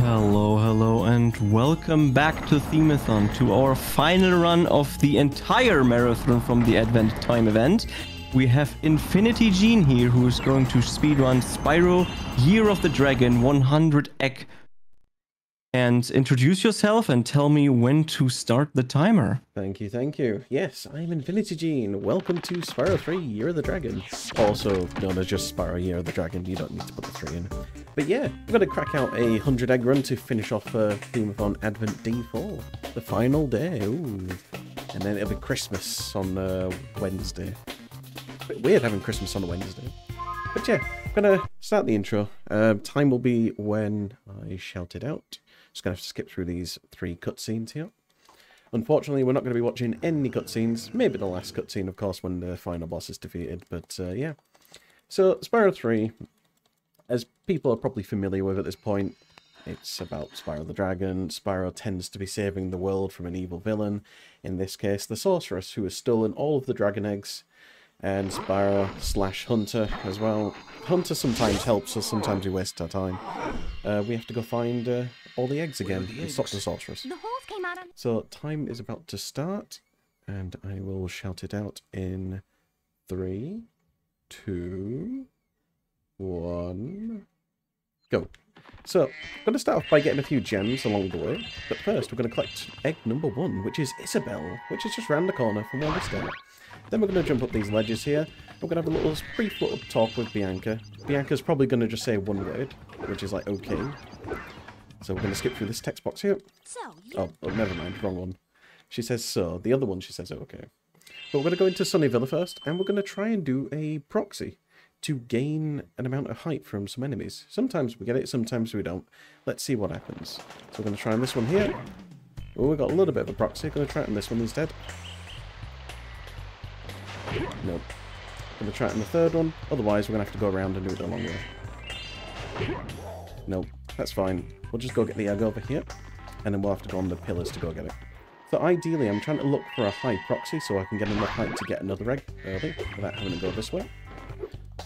Hello, hello, and welcome back to Themeathon, to our final run of the entire marathon from the Advent Time event. We have InfinityGene here, who is going to speedrun Spyro, Year of the Dragon, 100 egg. And introduce yourself and tell me when to start the timer. Thank you, thank you. Yes, I'm InfinityGene. Welcome to Spyro 3, Year of the Dragon. Also known as just Spyro, Year of the Dragon. You don't need to put the 3 in. But yeah, we're going to crack out a 100 egg run to finish off Themeathon Advent D4. The final day. Ooh. And then it'll be Christmas on Wednesday. It's a bit weird having Christmas on a Wednesday. But yeah, I'm going to start the intro. Time will be when I shout it out. Just going to have to skip through these 3 cutscenes here. Unfortunately, we're not going to be watching any cutscenes. Maybe the last cutscene, of course, when the final boss is defeated. But yeah. So, Spyro 3, as people are probably familiar with at this point, it's about Spyro the Dragon. Spyro tends to be saving the world from an evil villain. In this case, the sorceress, who has stolen all of the dragon eggs. And Spyro/Hunter as well. Hunter sometimes helps us, sometimes we waste our time. We have to go find all the eggs again and stop the sorceress. So time is about to start, and I will shout it out in 3, 2, 1, go. So, I'm going to start off by getting a few gems along the way, but first we're going to collect egg number 1, which is Isabel, which is just round the corner from where we start. Then we're going to jump up these ledges here. We're going to have a little brief little talk with Bianca. Bianca's probably going to just say one word, which is like, okay. So we're going to skip through this text box here. Oh, never mind, wrong one. She says so. The other one she says okay. But we're going to go into Sunny Villa first, and we're going to try and do a proxy to gain an amount of height from some enemies. Sometimes we get it, sometimes we don't. Let's see what happens. So we're going to try on this one here. Oh, we got a little bit of a proxy. Going to try it on this one instead. Nope. Going to try it on the third one. Otherwise, we're going to have to go around and do it the long way. Nope. That's fine. We'll just go get the egg over here, and then we'll have to go on the pillars to go get it. So ideally, I'm trying to look for a high proxy so I can get enough height to get another egg early without having to go this way.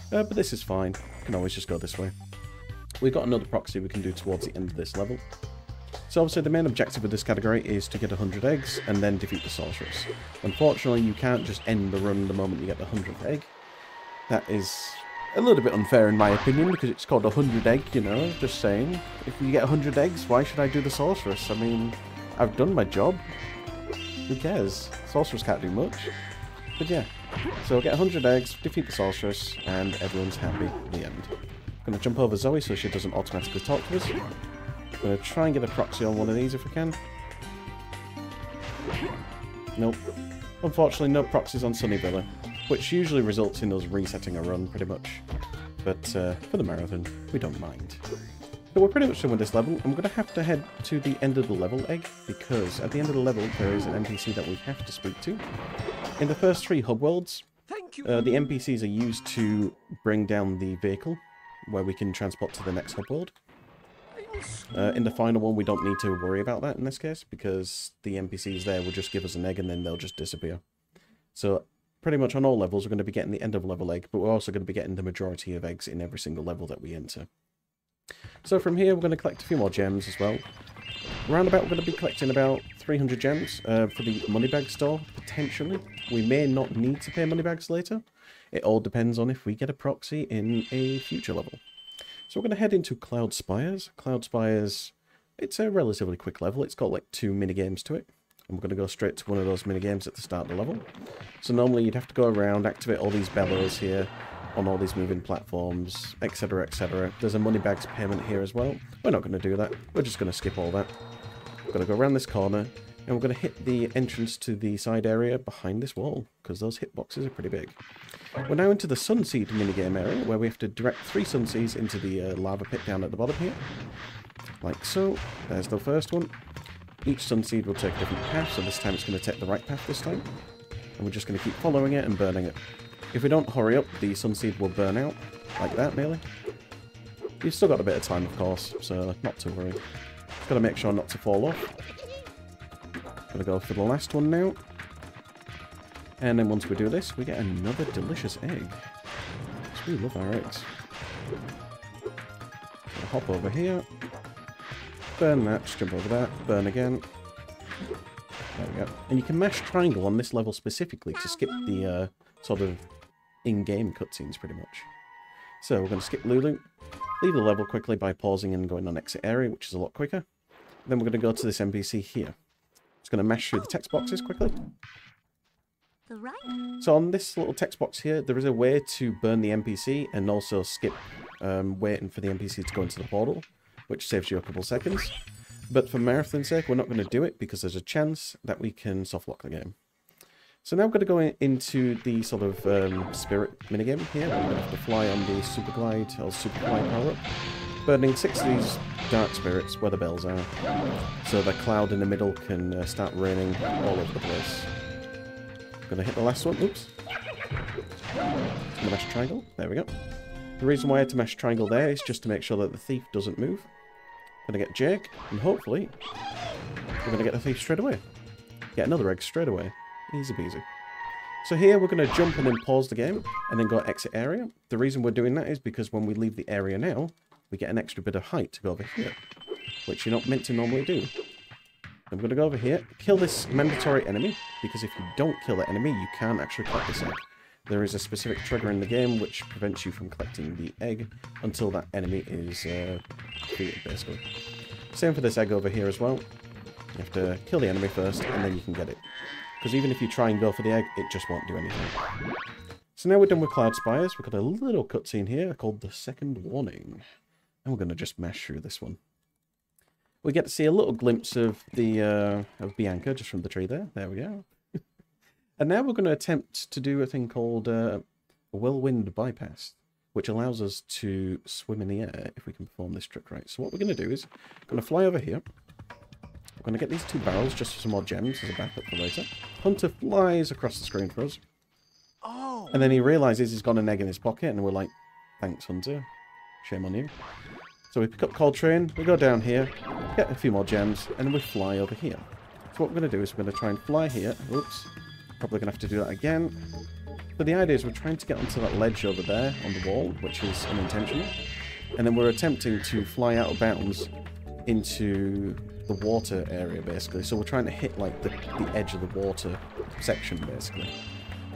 But this is fine. I can always just go this way. We've got another proxy we can do towards the end of this level. So obviously the main objective of this category is to get 100 eggs and then defeat the sorceress. Unfortunately, you can't just end the run the moment you get the 100th egg. That is a little bit unfair in my opinion, because it's called 100 egg, you know, just saying. If you get 100 eggs, why should I do the sorceress? I mean, I've done my job. Who cares? Sorceress can't do much. But yeah, so get 100 eggs, defeat the sorceress, and everyone's happy at the end. I'm going to jump over Zoe so she doesn't automatically talk to us. I'm going to try and get a proxy on one of these if we can. Nope. Unfortunately, no proxies on Sunny Villa, which usually results in us resetting a run, pretty much. But for the marathon, we don't mind. So we're pretty much done with this level, and we're going to head to the end of the level egg, because at the end of the level, there is an NPC that we have to speak to. In the first 3 hub worlds, the NPCs are used to bring down the vehicle, where we can transport to the next hub world. In the final one, we don't need to worry about that in this case, because the NPCs there will just give us an egg and then they'll just disappear. So pretty much on all levels, we're going to be getting the end of level egg, but we're also going to be getting the majority of eggs in every single level that we enter. So from here, we're going to collect a few more gems as well. Roundabout, we're going to be collecting about 300 gems for the Moneybag store, potentially. We may not need to pay Moneybags later. It all depends on if we get a proxy in a future level. So we're going to head into Cloud Spires. Cloud Spires, it's a relatively quick level. It's got like 2 minigames to it. And we're going to go straight to one of those minigames at the start of the level. So normally you'd have to go around, activate all these bellows here on all these moving platforms, etc, etc. There's a Moneybags payment here as well. We're not going to do that. We're just going to skip all that. We're going to go around this corner, and we're going to hit the entrance to the side area behind this wall, because those hitboxes are pretty big. We're now into the Sunseed minigame area, where we have to direct 3 Sunseeds into the lava pit down at the bottom here. Like so. There's the first one. Each Sunseed will take a different path, so this time it's going to take the right path this time. And we're just going to keep following it and burning it. If we don't hurry up, the Sunseed will burn out, like that, nearly. You've still got a bit of time, of course, so not to worry. Just got to make sure not to fall off. Gonna go for the last one now. And then once we do this, we get another delicious egg. So we love our eggs. Gonna hop over here. Burn that, just jump over that, burn again. There we go. And you can mash triangle on this level specifically to skip the sort of in-game cutscenes pretty much. So we're going to skip Lulu, leave the level quickly by pausing and going on exit area, which is a lot quicker. Then we're going to go to this NPC here. Just going to mash through the text boxes quickly. So on this little text box here, there is a way to burn the NPC and also skip waiting for the NPC to go into the portal, which saves you a couple seconds. But for marathon's sake, we're not going to do it because there's a chance that we can softlock the game. So now we're going to go into the sort of spirit minigame here. We're going to have to fly on the super glide or super glide power up, burning 6 of these dark spirits where the bells are, so the cloud in the middle can start raining all over the place. Gonna hit the last one. Oops. Gonna mash triangle. There we go. The reason why I had to mash triangle there is just to make sure that the thief doesn't move. Gonna get Jake, and hopefully we're gonna get the thief straight away. Get another egg straight away. Easy peasy. So here we're gonna jump and then pause the game, and then go exit area. The reason we're doing that is because when we leave the area now, we get an extra bit of height to go over here, which you're not meant to normally do. I'm going to go over here, kill this mandatory enemy, because if you don't kill that enemy, you can't actually collect this egg. There is a specific trigger in the game which prevents you from collecting the egg until that enemy is defeated, basically. Same for this egg over here as well. You have to kill the enemy first, and then you can get it. Because even if you try and go for the egg, it just won't do anything. So now we're done with Cloud Spires. We've got a little cutscene here called The Second Warning. And we're going to just mash through this one. We get to see a little glimpse of the of Bianca just from the tree there. There we go. And now we're going to attempt to do a thing called a whirlwind bypass, which allows us to swim in the air if we can perform this trick right. So what we're going to do is, we're going to fly over here. We're going to get these 2 barrels just for some more gems as a backup for later. Hunter flies across the screen for us. Oh. And then he realizes he's got an egg in his pocket, and we're like, thanks, Hunter. Shame on you. So we pick up Coltrane, we go down here, get a few more gems, and then we fly over here. So what we're going to do is we're going to try and fly here. Oops. Probably going to have to do that again. But the idea is we're trying to get onto that ledge over there on the wall, which is unintentional. And then we're attempting to fly out of bounds into the water area, basically. So we're trying to hit, like, the edge of the water section, basically.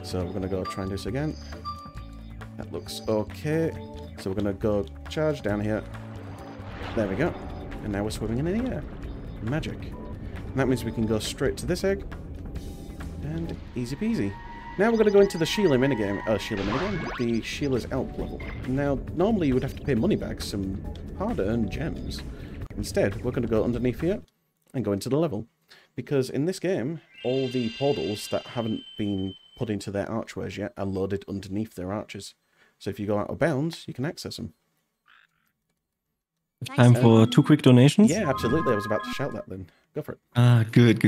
So we're going to go try and do this again. That looks okay. So we're going to go charge down here. There we go. And now we're swimming in the air. Magic. And that means we can go straight to this egg. And easy peasy. Now we're going to go into the Sheila minigame. The Sheila's Alp level. Now, normally you would have to pay money back, some hard-earned gems. Instead, we're going to go underneath here and go into the level. Because in this game, all the portals that haven't been put into their archways yet are loaded underneath their arches. So if you go out of bounds, you can access them. Time for 2 quick donations? Yeah, absolutely. I was about to shout that then. Go for it. Ah, good.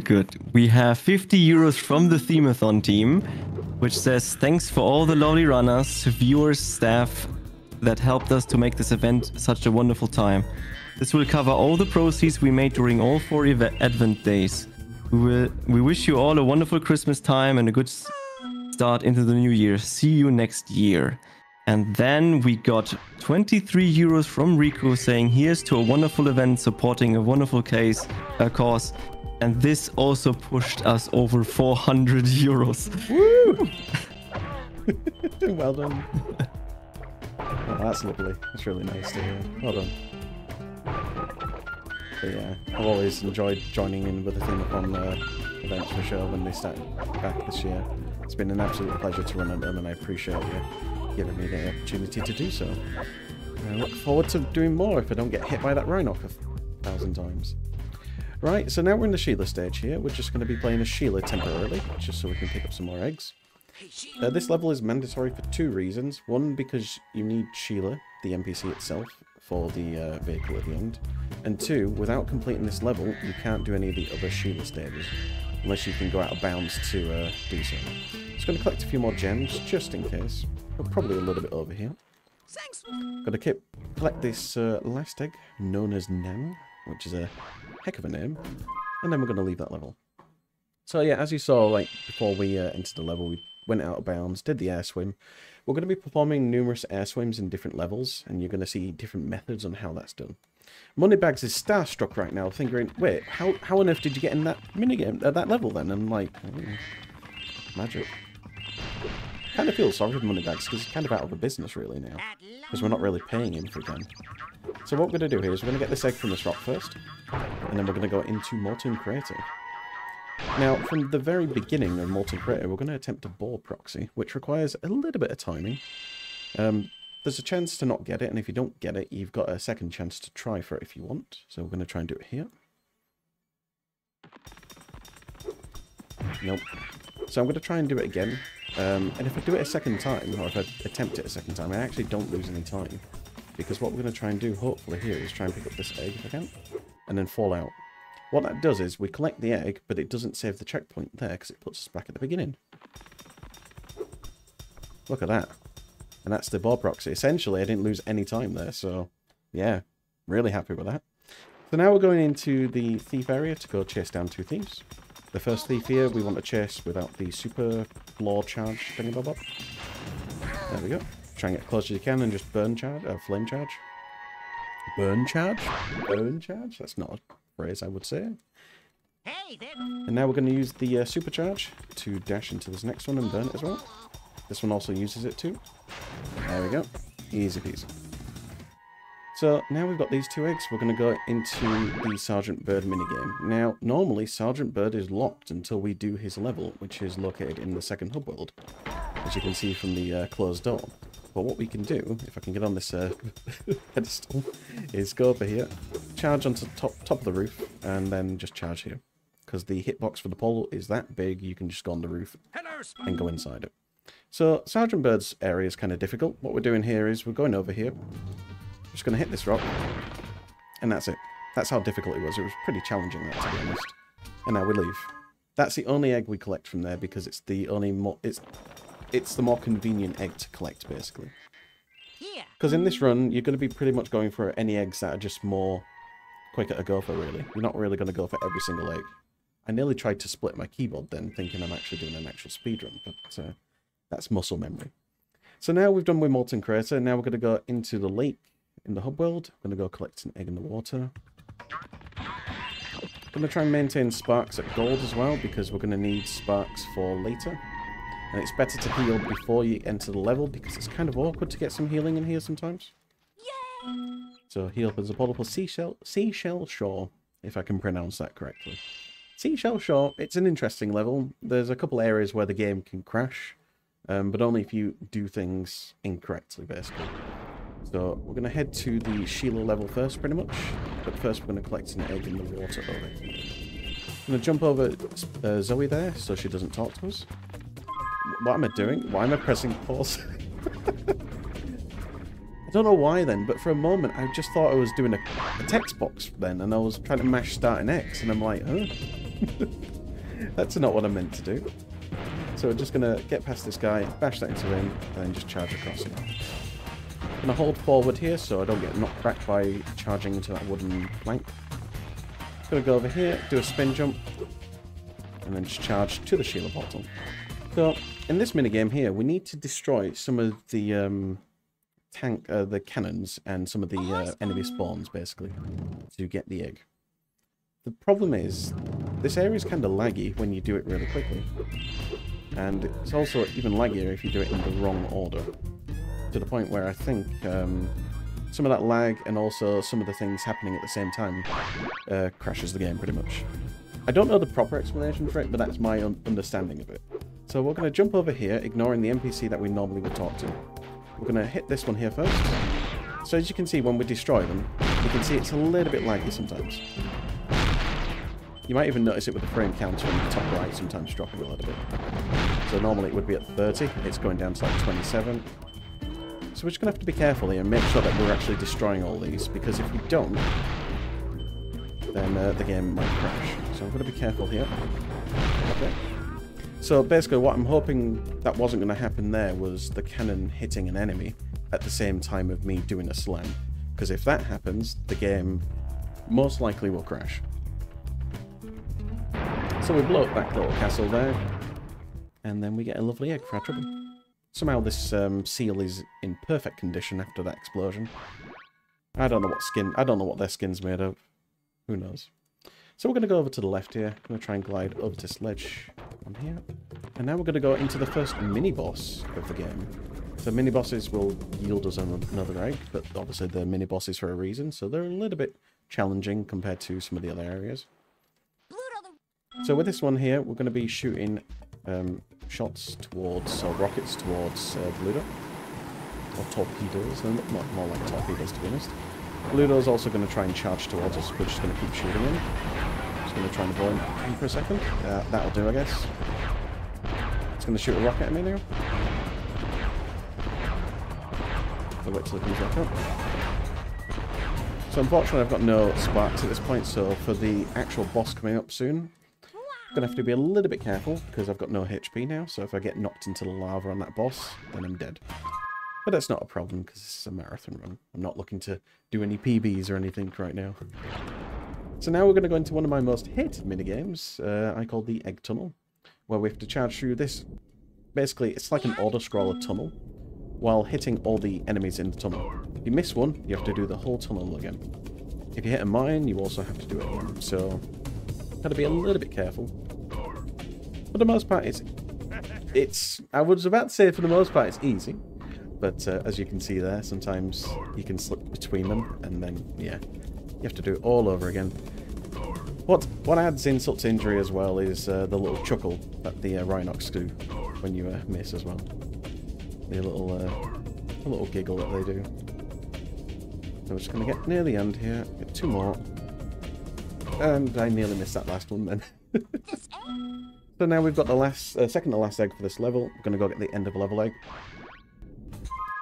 We have 50 euros from the Themeathon team, which says, thanks for all the lovely runners, viewers, staff that helped us to make this event such a wonderful time. This will cover all the proceeds we made during all 4 Advent days. We wish you all a wonderful Christmas time and a good start into the new year. See you next year. And then we got 23 euros from Rico saying, here's to a wonderful event supporting a wonderful cause. And this also pushed us over 400 euros. Woo! Well done. Oh, that's lovely. That's really nice to hear. Well done. But yeah, I've always enjoyed joining in with the Themeathon events for sure when they started back this year. It's been an absolute pleasure to run at them, and I appreciate you giving me the opportunity to do so. I look forward to doing more if I don't get hit by that Rhinoc 1,000 times. Right, so now we're in the Sheila stage here. We're just going to be playing as Sheila temporarily, just so we can pick up some more eggs. This level is mandatory for 2 reasons. One, because you need Sheila, the NPC itself, for the vehicle at the end. And 2, without completing this level, you can't do any of the other Sheila stages, unless you can go out of bounds to do so. Just going to collect a few more gems, just in case. We're probably a little bit over here. Got to collect this last egg, known as Nan, which is a heck of a name. And then we're going to leave that level. So yeah, as you saw, like before we entered the level, we went out of bounds, did the air swim. We're going to be performing numerous air swims in different levels, and you're going to see different methods on how that's done. Moneybags is starstruck right now, thinking, wait, how on earth did you get in that minigame at that level then? And like, magic. Kind of feel sorry for Moneybags because he's kind of out of the business really now. Because we're not really paying him for again. So what we're going to do here is we're going to get this egg from this rock first. And then we're going to go into Molten Crater. Now, from the very beginning of Molten Crater, we're going to attempt a ball proxy, which requires a little bit of timing. There's a chance to not get it, and if you don't get it, you've got a second chance to try for it if you want. So we're going to try and do it here. Nope. So I'm going to try and do it again. And if I do it a second time, or if I attempt it a second time, I actually don't lose any time. Because what we're going to try and do, hopefully, here is try and pick up this egg if I can. And then fall out. What that does is we collect the egg, but it doesn't save the checkpoint there because it puts us back at the beginning. Look at that. And that's the ball proxy. Essentially, I didn't lose any time there, so yeah, really happy with that. So now we're going into the thief area to go chase down 2 thieves. The first thief here, we want to chase without the super law charge thingamabob. There we go. Try and get close as you can and just burn charge, flame charge. Burn charge? Burn charge? That's not a phrase I would say. Hey there. And now we're going to use the supercharge to dash into this next one and burn it as well. This one also uses it too. There we go. Easy peasy. So now we've got these 2 eggs, we're going to go into the Sergeant Bird minigame. Now, normally Sergeant Bird is locked until we do his level, which is located in the second hub world, as you can see from the closed door. But what we can do, if I can get on this pedestal, is go over here, charge onto the top of the roof, and then just charge here. Because the hitbox for the pole is that big, you can just go on the roof and go inside it. So, Sergeant Bird's area is kind of difficult. What we're doing here is we're going over here, just going to hit this rock, and that's it. That's how difficult it was. It was pretty challenging, that, to be honest. And now we leave. That's the only egg we collect from there because it's the only it's the more convenient egg to collect, basically. Because in this run, you're going to be pretty much going for any eggs that are just more quicker to go for, really. You're not really going to go for every single egg. I nearly tried to split my keyboard then, thinking I'm actually doing an actual speedrun, but that's muscle memory. So now we've done with Molten Crater, now we're going to go into the lake in the hub world. I'm going to go collect an egg in the water. I'm going to try and maintain sparks at gold as well, because we're going to need sparks for later. And it's better to heal before you enter the level, because it's kind of awkward to get some healing in here sometimes. Yay! So heal up as a portable seashell shore, if I can pronounce that correctly. Seashell Shore, it's an interesting level. There's a couple areas where the game can crash, but only if you do things incorrectly, basically. So we're going to head to the Sheila level first, pretty much. But first we're going to collect an egg in the water over here. I'm going to jump over Zoe there, so she doesn't talk to us. What am I doing? Why am I pressing pause? I don't know why then, but for a moment I just thought I was doing a text box then, and I was trying to mash start an X, and I'm like, oh. That's not what I meant to do. So we're just going to get past this guy, bash that into him, and then just charge across him. I'm going to hold forward here so I don't get knocked back by charging into that wooden plank. I'm going to go over here, do a spin jump, and then just charge to the Sheila portal. So, in this minigame here, we need to destroy some of the the cannons and some of the enemy spawns, basically, to get the egg. The problem is, this area is kind of laggy when you do it really quickly. And it's also even laggier if you do it in the wrong order. To the point where I think some of that lag and also some of the things happening at the same time crashes the game pretty much. I don't know the proper explanation for it, but that's my understanding of it. So we're going to jump over here, ignoring the NPC that we normally would talk to. We're going to hit this one here first. So as you can see, when we destroy them, you can see it's a little bit laggy sometimes. You might even notice it with the frame counter in the top right, sometimes dropping a little bit. So normally it would be at 30, it's going down to like 27. So we're just going to have to be careful here and make sure that we're actually destroying all these, because if we don't, then the game might crash. So I'm going to be careful here. Okay. So basically what I'm hoping that wasn't going to happen there was the cannon hitting an enemy at the same time of me doing a slam. Because if that happens, the game most likely will crash. So we blow up that little castle there, and then we get a lovely egg for our trouble. Somehow this seal is in perfect condition after that explosion. I don't know what skin. I don't know what their skin's made of. Who knows? So we're going to go over to the left here. I'm going to try and glide over to Sledge on here. And now we're going to go into the first mini-boss of the game. So mini-bosses will yield us another egg, but obviously they're mini-bosses for a reason, so they're a little bit challenging compared to some of the other areas. So with this one here, we're going to be shooting shots towards, or rockets towards Bluto. Or torpedoes, they're more like torpedoes to be honest. Bluto's also going to try and charge towards us, we're just going to keep shooting him. Just going to try and avoid him for a second. That'll do, I guess. It's going to shoot a rocket at me now. I'll wait till it comes back up. So unfortunately I've got no sparks at this point, so for the actual boss coming up soon, I'm going to have to be a little bit careful, because I've got no HP now, so if I get knocked into the lava on that boss, then I'm dead. But that's not a problem, because this is a marathon run. I'm not looking to do any PBs or anything right now. So now we're going to go into one of my most hated minigames, I call the Egg Tunnel, where we have to charge through this. Basically, it's like an auto-scroller tunnel, while hitting all the enemies in the tunnel. If you miss one, you have to do the whole tunnel again. If you hit a mine, you also have to do it again. So, got to be a little bit careful. For the most part, it's I was about to say for the most part it's easy. But as you can see there, sometimes you can slip between them, and then, yeah, you have to do it all over again. What adds insult to injury as well is the little chuckle that the Rhinox do when you miss as well. The little giggle that they do. So we're just going to get near the end here, get two more. And I nearly missed that last one then. So now we've got the second to last egg for this level. We're going to go get the end of level egg.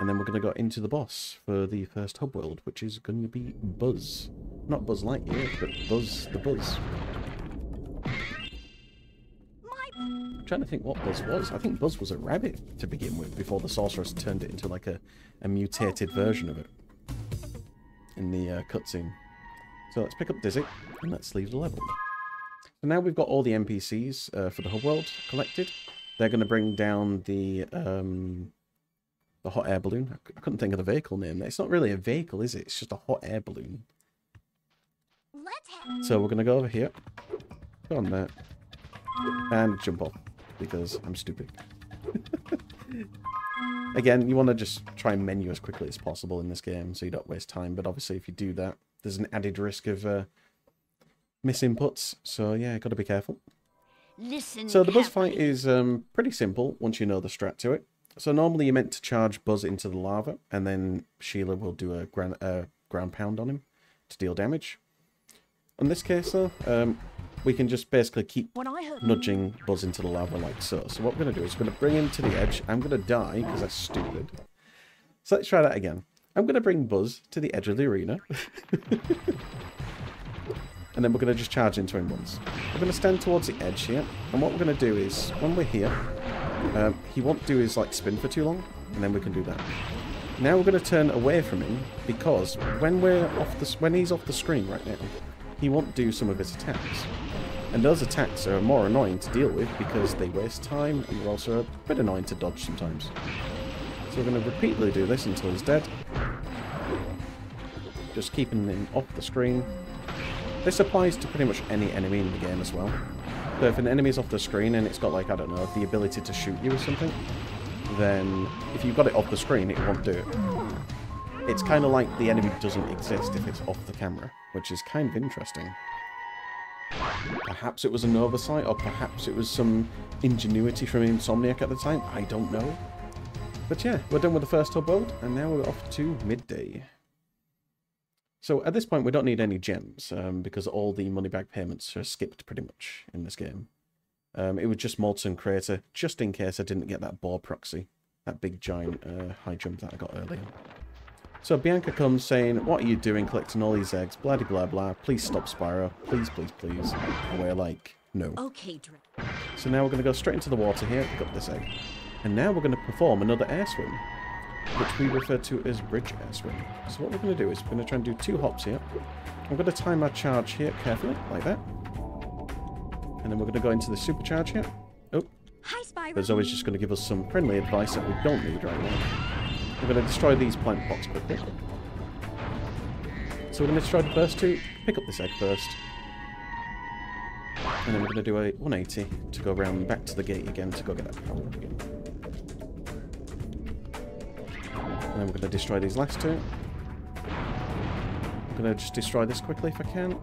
And then we're going to go into the boss for the first hub world, which is going to be Buzz. Not Buzz Lightyear, but Buzz the Buzz. I'm trying to think what Buzz was. I think Buzz was a rabbit to begin with, before the sorceress turned it into like a mutated version of it in the cutscene. So let's pick up Dizzy, and let's leave the level. So now we've got all the NPCs for the hub world collected. They're going to bring down the hot air balloon. I couldn't think of the vehicle name. It's not really a vehicle, is it? It's just a hot air balloon. So we're going to go over here. Go on there. And jump off. Because I'm stupid. Again, you want to just try and menu as quickly as possible in this game, so you don't waste time. But obviously, if you do that, there's an added risk of misinputs. So yeah, got to be careful. So the Buzz fight is pretty simple once you know the strat to it. So normally you're meant to charge Buzz into the lava, and then Sheila will do a ground pound on him to deal damage. In this case, though, we can just basically keep nudging Buzz into the lava like so. So what we're going to do is we're going to bring him to the edge. I'm going to die because that's stupid. So let's try that again. I'm going to bring Buzz to the edge of the arena. And then we're going to just charge into him once. We're going to stand towards the edge here. And what we're going to do is, when we're here, he won't do his like spin for too long. And then we can do that. Now we're going to turn away from him, because when he's off the screen right now, he won't do some of his attacks. And those attacks are more annoying to deal with because they waste time, and they're also a bit annoying to dodge sometimes. So we're going to repeatedly do this until he's dead. Just keeping him off the screen. This applies to pretty much any enemy in the game as well. So if an enemy's off the screen and it's got, like, I don't know, the ability to shoot you or something, then if you've got it off the screen, it won't do it. It's kind of like the enemy doesn't exist if it's off the camera, which is kind of interesting. Perhaps it was an oversight, or perhaps it was some ingenuity from Insomniac at the time. I don't know. But yeah, we're done with the first hub world, and now we're off to midday. So at this point, we don't need any gems, because all the money bag payments are skipped pretty much in this game. It was just Molten Crater, just in case I didn't get that boar proxy, that big giant high jump that I got earlier. So Bianca comes saying, "What are you doing collecting all these eggs? Blah, blah, blah. Please stop, Spyro. Please, please, please." And we're like, no. Okay, Drip. So now we're going to go straight into the water here, pick up this egg. And now we're going to perform another air swim, which we refer to as bridge air swim. So what we're going to do is we're going to try and do 2 hops here. I'm going to time our charge here carefully, like that. And then we're going to go into the supercharge here. Oh, Hi, Spyro. there's always just going to give us some friendly advice that we don't need right now. We're going to destroy these plant pots quickly. So we're going to destroy the first two, pick up this egg first. And then we're going to do a 180 to go around back to the gate again to go get that power up again. And then we're going to destroy these last two. I'm going to just destroy this quickly if I can.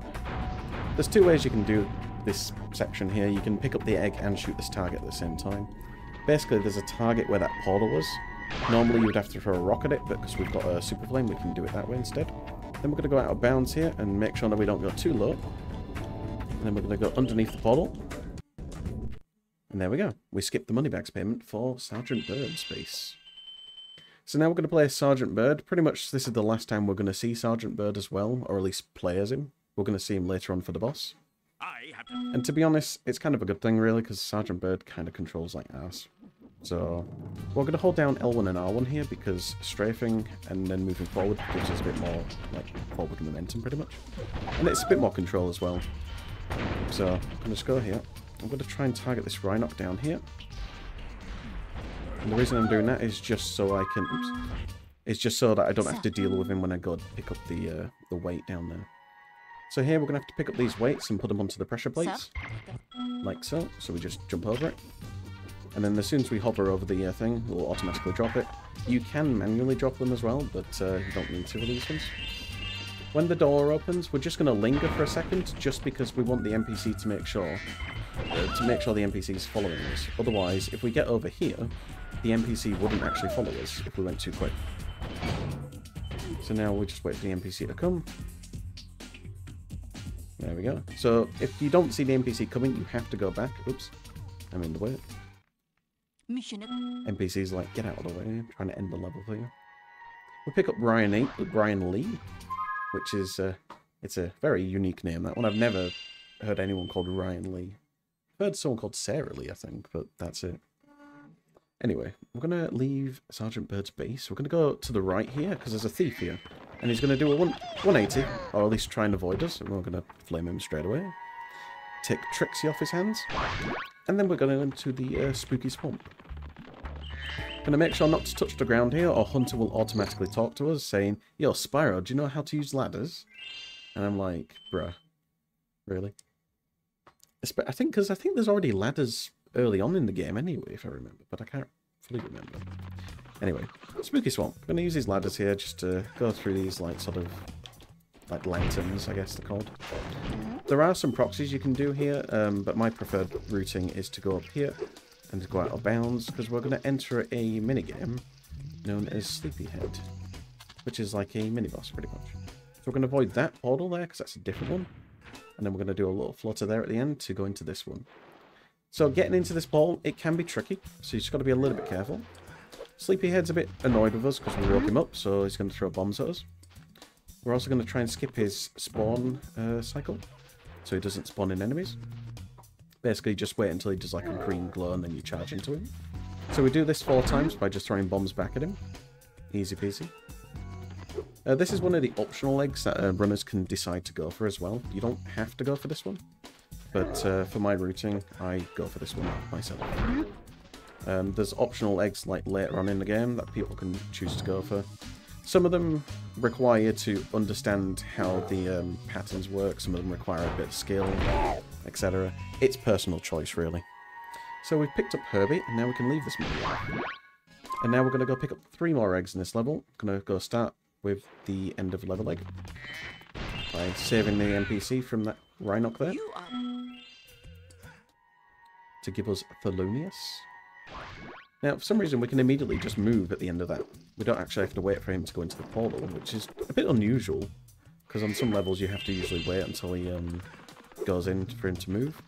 There's two ways you can do this section here. You can pick up the egg and shoot this target at the same time. Basically, there's a target where that portal was. Normally, you would have to throw a rock at it, but because we've got a super flame, we can do it that way instead. Then we're going to go out of bounds here and make sure that we don't go too low. And then we're going to go underneath the portal. And there we go. We skipped the moneybags payment for Sergeant Bird's base. So now we're going to play Sergeant Bird. Pretty much this is the last time we're going to see Sergeant Bird as well, or at least play as him. We're going to see him later on for the boss. And to be honest, it's kind of a good thing really, because Sergeant Bird kind of controls like ass. So we're going to hold down L1 and R1 here, because strafing and then moving forward gives us a bit more like forward momentum pretty much. And it's a bit more control as well. So I'm going to just go here. I'm going to try and target this Rhinoc down here. And the reason I'm doing that is just so I can... Oops, it's just so that I don't have to deal with him when I go to pick up the weight down there. So here we're going to have to pick up these weights and put them onto the pressure plates. Like so. So we just jump over it. And then as soon as we hover over the thing, we'll automatically drop it. You can manually drop them as well, but you don't need to with these ones. When the door opens, we're just going to linger for a second, just because we want the NPC to make sure the NPC is following us. Otherwise, if we get over here, the NPC wouldn't actually follow us if we went too quick. So now we just wait for the NPC to come. There we go. So if you don't see the NPC coming, you have to go back. Oops, I'm in the way. NPC's like, get out of the way, I'm trying to end the level for you. We pick up Brian Lee, which is, it's a very unique name, that one. I've never heard anyone called Ryan Lee. I've heard someone called Sarah Lee, I think, but that's it. Anyway, we're going to leave Sergeant Bird's base. We're going to go to the right here, because there's a thief here. And he's going to do a 180, or at least try and avoid us, and we're going to flame him straight away. Take Trixie off his hands. And then we're going to into the spooky swamp. Going to make sure not to touch the ground here, or Hunter will automatically talk to us, saying, "Yo, Spyro, do you know how to use ladders?" And I'm like, bruh, really? I think there's already ladders early on in the game anyway, if I remember, but I can't fully remember. Anyway, spooky swamp. I'm going to use these ladders here just to go through these, like, sort of, like, lanterns, I guess they're called. There are some proxies you can do here, but my preferred routing is to go up here and to go out of bounds, because we're going to enter a minigame known as Sleepyhead, which is like a mini-boss, pretty much. So we're going to avoid that portal there, because that's a different one. And then we're going to do a little flutter there at the end to go into this one. So getting into this portal, it can be tricky, so you just got to be a little bit careful. Sleepyhead's a bit annoyed with us, because we woke him up, so he's going to throw bombs at us. We're also going to try and skip his spawn cycle, so he doesn't spawn in enemies. Basically, just wait until he does like a green glow and then you charge into him. So we do this 4 times by just throwing bombs back at him. Easy peasy. This is one of the optional eggs that runners can decide to go for as well. You don't have to go for this one. But for my routing, I go for this one myself. There's optional eggs like later on in the game that people can choose to go for. Some of them require you to understand how the patterns work. Some of them require a bit of skill, etc. It's personal choice, really. So we've picked up Herbie, and now we can leave this menu. And now we're going to go pick up 3 more eggs in this level. Going to go start with the end of level egg by saving the NPC from that Rhinoc there to give us Thelonious. Now, for some reason, we can immediately just move at the end of that. We don't actually have to wait for him to go into the portal, which is a bit unusual, because on some levels you have to usually wait until he goes in for him to move.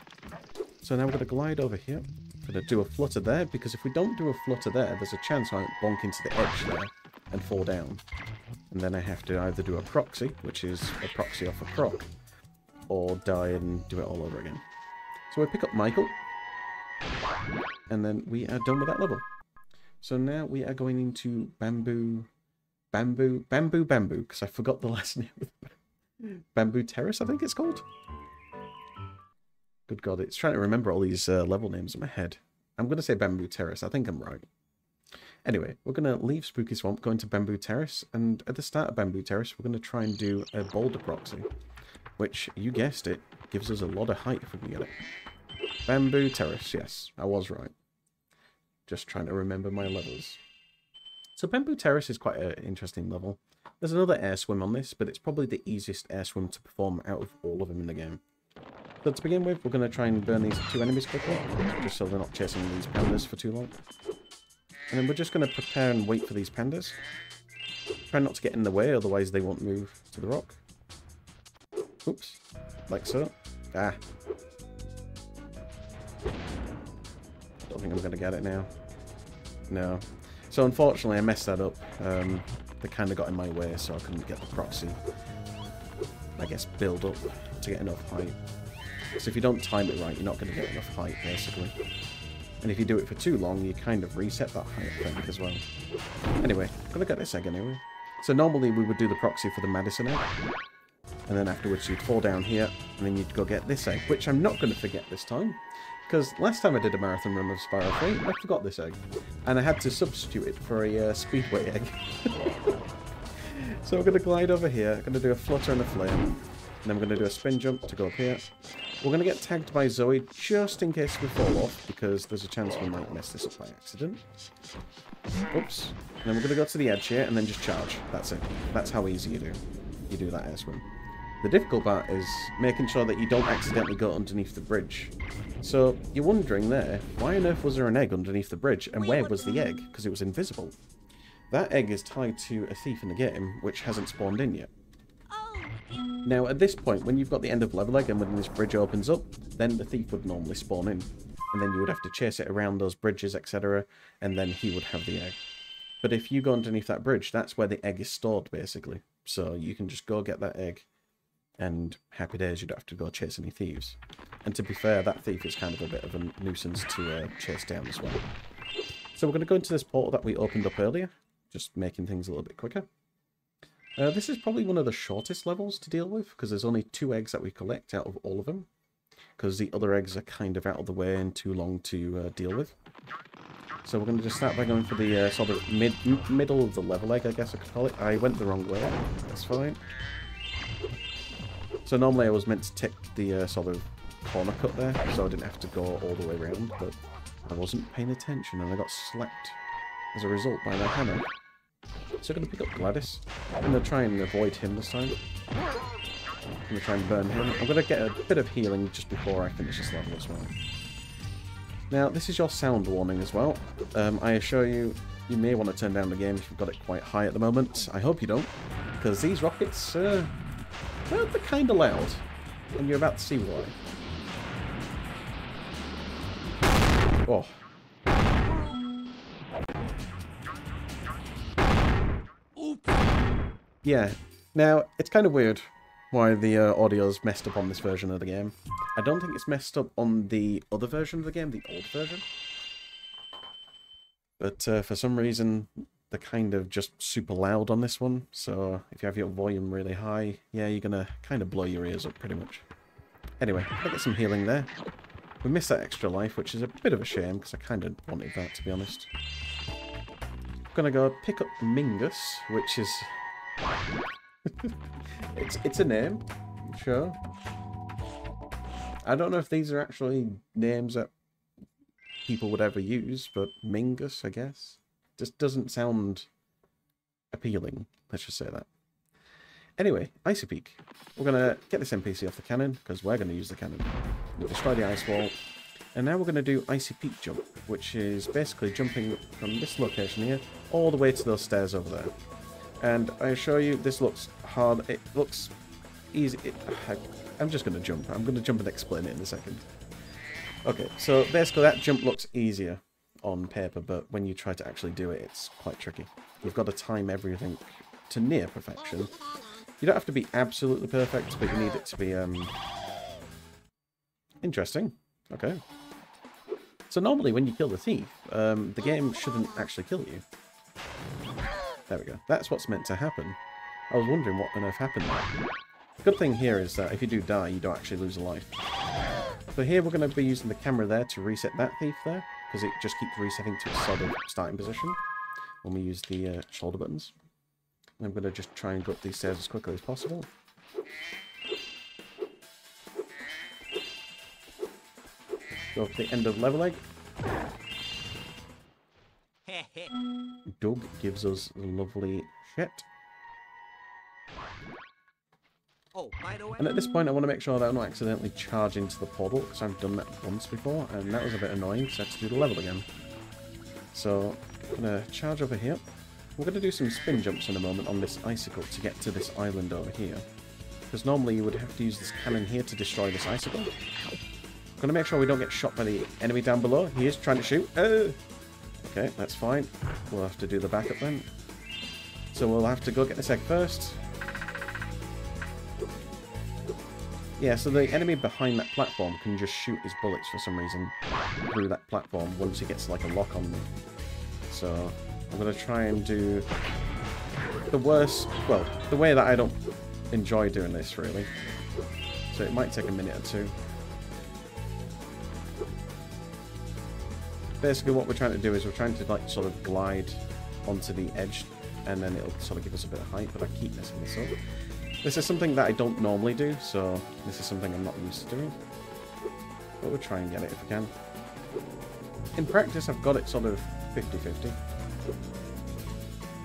So now we're going to glide over here. We're going to do a flutter there, because if we don't do a flutter there, there's a chance I might bonk into the edge there and fall down. And then I have to either do a proxy, which is a proxy off a proc, or die and do it all over again. So we pick up Michael. And then we are done with that level. So now we are going into Bamboo, because I forgot the last name. Bamboo Terrace, I think it's called. Good God, it's trying to remember all these level names in my head. I'm going to say Bamboo Terrace, I think I'm right. Anyway, we're going to leave Spooky Swamp, go into Bamboo Terrace, and at the start of Bamboo Terrace, we're going to try and do a boulder proxy, which, you guessed it, gives us a lot of height if we can get it. Bamboo Terrace, yes, I was right. Just trying to remember my levels. So Bamboo Terrace is quite an interesting level. There's another air swim on this, but it's probably the easiest air swim to perform out of all of them in the game. So to begin with, we're going to try and burn these 2 enemies quickly, just so they're not chasing these pandas for too long. And then we're just going to prepare and wait for these pandas. Try not to get in the way, otherwise they won't move to the rock. Oops. Like so. Ah. Don't think I'm going to get it now. No. So unfortunately I messed that up. They kind of got in my way, so I couldn't get the proxy, I guess, build up to get enough height. So if you don't time it right, you're not going to get enough height, basically. And if you do it for too long, you kind of reset that height, I think, as well. Anyway, I'm going to get this egg anyway. So normally we would do the proxy for the Madison egg. And then afterwards you'd fall down here, and then you'd go get this egg, which I'm not going to forget this time. Because last time I did a marathon run of Spyro 3, I forgot this egg. And I had to substitute it for a Speedway egg. So I'm going to glide over here, I'm going to do a flutter and a flame. And then I'm going to do a spin jump to go up here. We're going to get tagged by Zoe just in case we fall off, because there's a chance we might mess this up by accident. Oops. And then we're going to go to the edge here and then just charge. That's it. That's how easy you do that air swim. The difficult part is making sure that you don't accidentally go underneath the bridge. So you're wondering there, why on earth was there an egg underneath the bridge, and where was the egg? Because it was invisible. That egg is tied to a thief in the game, which hasn't spawned in yet. Now, at this point, when you've got the end of level egg and when this bridge opens up, then the thief would normally spawn in. And then you would have to chase it around those bridges, etc. And then he would have the egg. But if you go underneath that bridge, that's where the egg is stored, basically. So you can just go get that egg, and happy days, you don't have to go chase any thieves. And to be fair, that thief is kind of a bit of a nuisance to chase down as well. So we're going to go into this portal that we opened up earlier, just making things a little bit quicker. This is probably one of the shortest levels to deal with, because there's only 2 eggs that we collect out of all of them. Because the other eggs are kind of out of the way and too long to deal with. So we're going to just start by going for the sort of middle of the level egg, I guess I could call it. I went the wrong way. That's fine. So normally I was meant to take the sort of corner cut there, so I didn't have to go all the way around, but I wasn't paying attention and I got slapped as a result by that hammer. So I'm going to pick up Gladys. I'm going to try and avoid him this time. I'm going to try and burn him. I'm going to get a bit of healing just before I finish this level as well. Now, this is your sound warning as well. I assure you, you may want to turn down the game if you've got it quite high at the moment. I hope you don't, because these rockets, they're kind of loud, and you're about to see why. Oh. Yeah, now, it's kind of weird why the audio's messed up on this version of the game. I don't think it's messed up on the other version of the game, the old version. But for some reason, they're kind of just super loud on this one. So if you have your volume really high, yeah, you're going to kind of blow your ears up pretty much. Anyway, I get some healing there. We missed that extra life, which is a bit of a shame, because I kind of wanted that, to be honest. I'm going to go pick up Mingus, which is... it's a name, sure. I don't know if these are actually names that people would ever use, but Mingus, I guess. Just doesn't sound appealing, let's just say that. Anyway, Icy Peak. We're going to get this NPC off the cannon, because we're going to use the cannon. We'll destroy the ice wall. And now we're going to do Icy Peak Jump, which is basically jumping from this location here all the way to those stairs over there. And I assure you, this looks hard. It looks easy. I'm just going to jump. I'm going to jump and explain it in a second. Okay, so basically that jump looks easier on paper, but when you try to actually do it, it's quite tricky. You've got to time everything to near perfection. You don't have to be absolutely perfect, but you need it to be interesting. Okay. So normally when you kill the thief, the game shouldn't actually kill you. There we go. That's what's meant to happen. I was wondering what on earth happened there. The good thing here is that if you do die, you don't actually lose a life. So here we're going to be using the camera there to reset that thief there, because it just keeps resetting to its sort of starting position. when we use the shoulder buttons. And I'm going to just try and go up these stairs as quickly as possible. Go up the end of level egg. Doug gives us lovely shit. Oh, by the way. And at this point I want to make sure that I'm not accidentally charging to the portal, because I've done that once before, and that was a bit annoying, because I had to do the level again. So, I'm going to charge over here. We're going to do some spin jumps in a moment on this icicle to get to this island over here. Because normally you would have to use this cannon here to destroy this icicle. I'm going to make sure we don't get shot by the enemy down below. He is trying to shoot. Okay, that's fine. We'll have to do the backup then. So we'll have to go get this egg first. Yeah, so the enemy behind that platform can just shoot his bullets for some reason through that platform once he gets like a lock on them. So I'm going to try and do the worst, well, the way that I don't enjoy doing this really. So it might take a minute or two. Basically what we're trying to do is we're trying to like sort of glide onto the edge, and then it'll sort of give us a bit of height, but I keep messing this up. This is something that I don't normally do, so this is something I'm not used to doing. But we'll try and get it if we can. In practice I've got it sort of 50-50.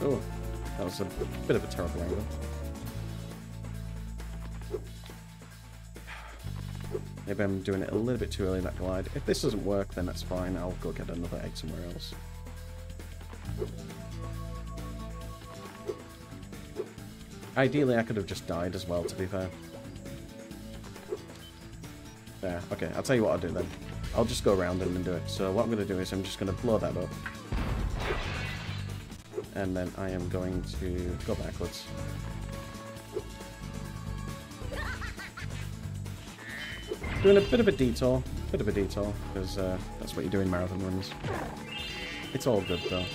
Oh, that was a bit of a terrible angle. Maybe I'm doing it a little bit too early, that glide. If this doesn't work, then that's fine. I'll go get another egg somewhere else. Ideally, I could have just died as well, to be fair. There, okay, I'll tell you what I'll do then. I'll just go around and do it. So what I'm going to do is I'm just going to blow that up. And then I am going to go backwards. Doing a bit of a detour, because that's what you do in marathon runs. It's all good though.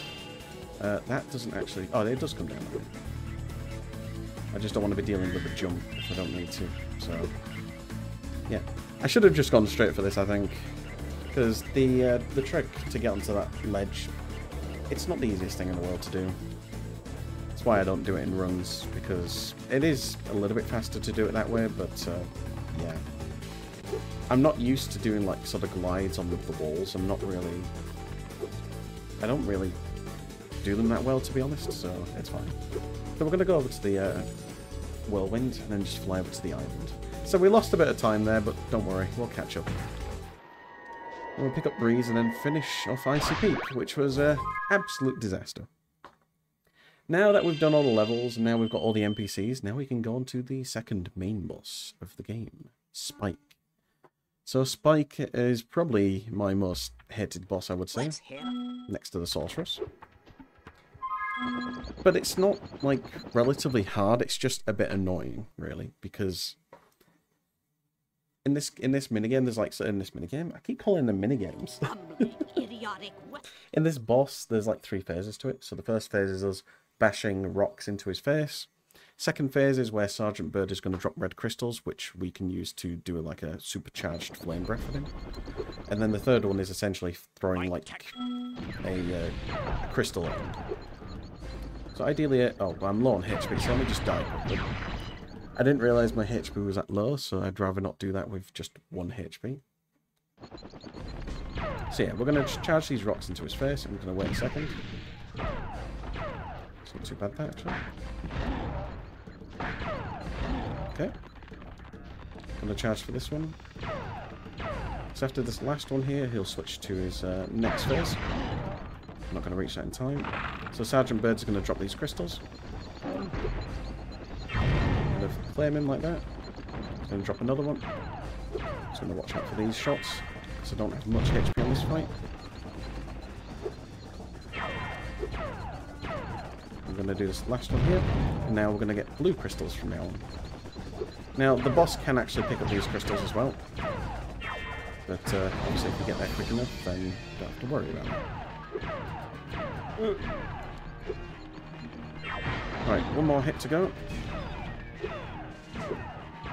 That doesn't actually... Oh, it does come down. I just don't want to be dealing with a jump if I don't need to, so... Yeah. I should have just gone straight for this, I think. Because the trick to get onto that ledge, it's not the easiest thing in the world to do. That's why I don't do it in runs, because it is a little bit faster to do it that way, but yeah. I'm not used to doing like sort of glides on the walls. I don't really do them that well, to be honest, so it's fine. So we're going to go over to the whirlwind and then just fly over to the island. So we lost a bit of time there, but don't worry, we'll catch up. And we'll pick up Breeze and then finish off Icy Peak, which was an absolute disaster. Now that we've done all the levels, and now we've got all the NPCs, now we can go on to the second main boss of the game, Spike. So Spike is probably my most hated boss, I would say, next to the Sorceress. But it's not, like, relatively hard, it's just a bit annoying, really, because in this minigame, there's like, in this minigame, I keep calling them minigames. In this boss, there's like 3 phases to it. So the first phase is us bashing rocks into his face. Second phase is where Sergeant Bird is going to drop red crystals, which we can use to do like a supercharged flame breath at him. And then the third one is essentially throwing like a crystal at him. So ideally, oh, well, I'm low on HP, so let me just die quickly. I didn't realise my HP was that low, so I'd rather not do that with just 1 HP. So yeah, we're going to charge these rocks into his face. I'm going to wait a second. It's not too bad, that, actually. Okay. Going to charge for this one. So after this last one here, he'll switch to his next phase. I'm not going to reach that in time. So Sergeant Bird's going to drop these crystals. Kind of flame him like that. He's going to drop another one. Just going to watch out for these shots, because I don't have much HP on this fight. I'm going to do this last one here, and now we're going to get blue crystals from now on. Now, the boss can actually pick up these crystals as well, but obviously if you get there quick enough, then you don't have to worry about it. Right, one more hit to go.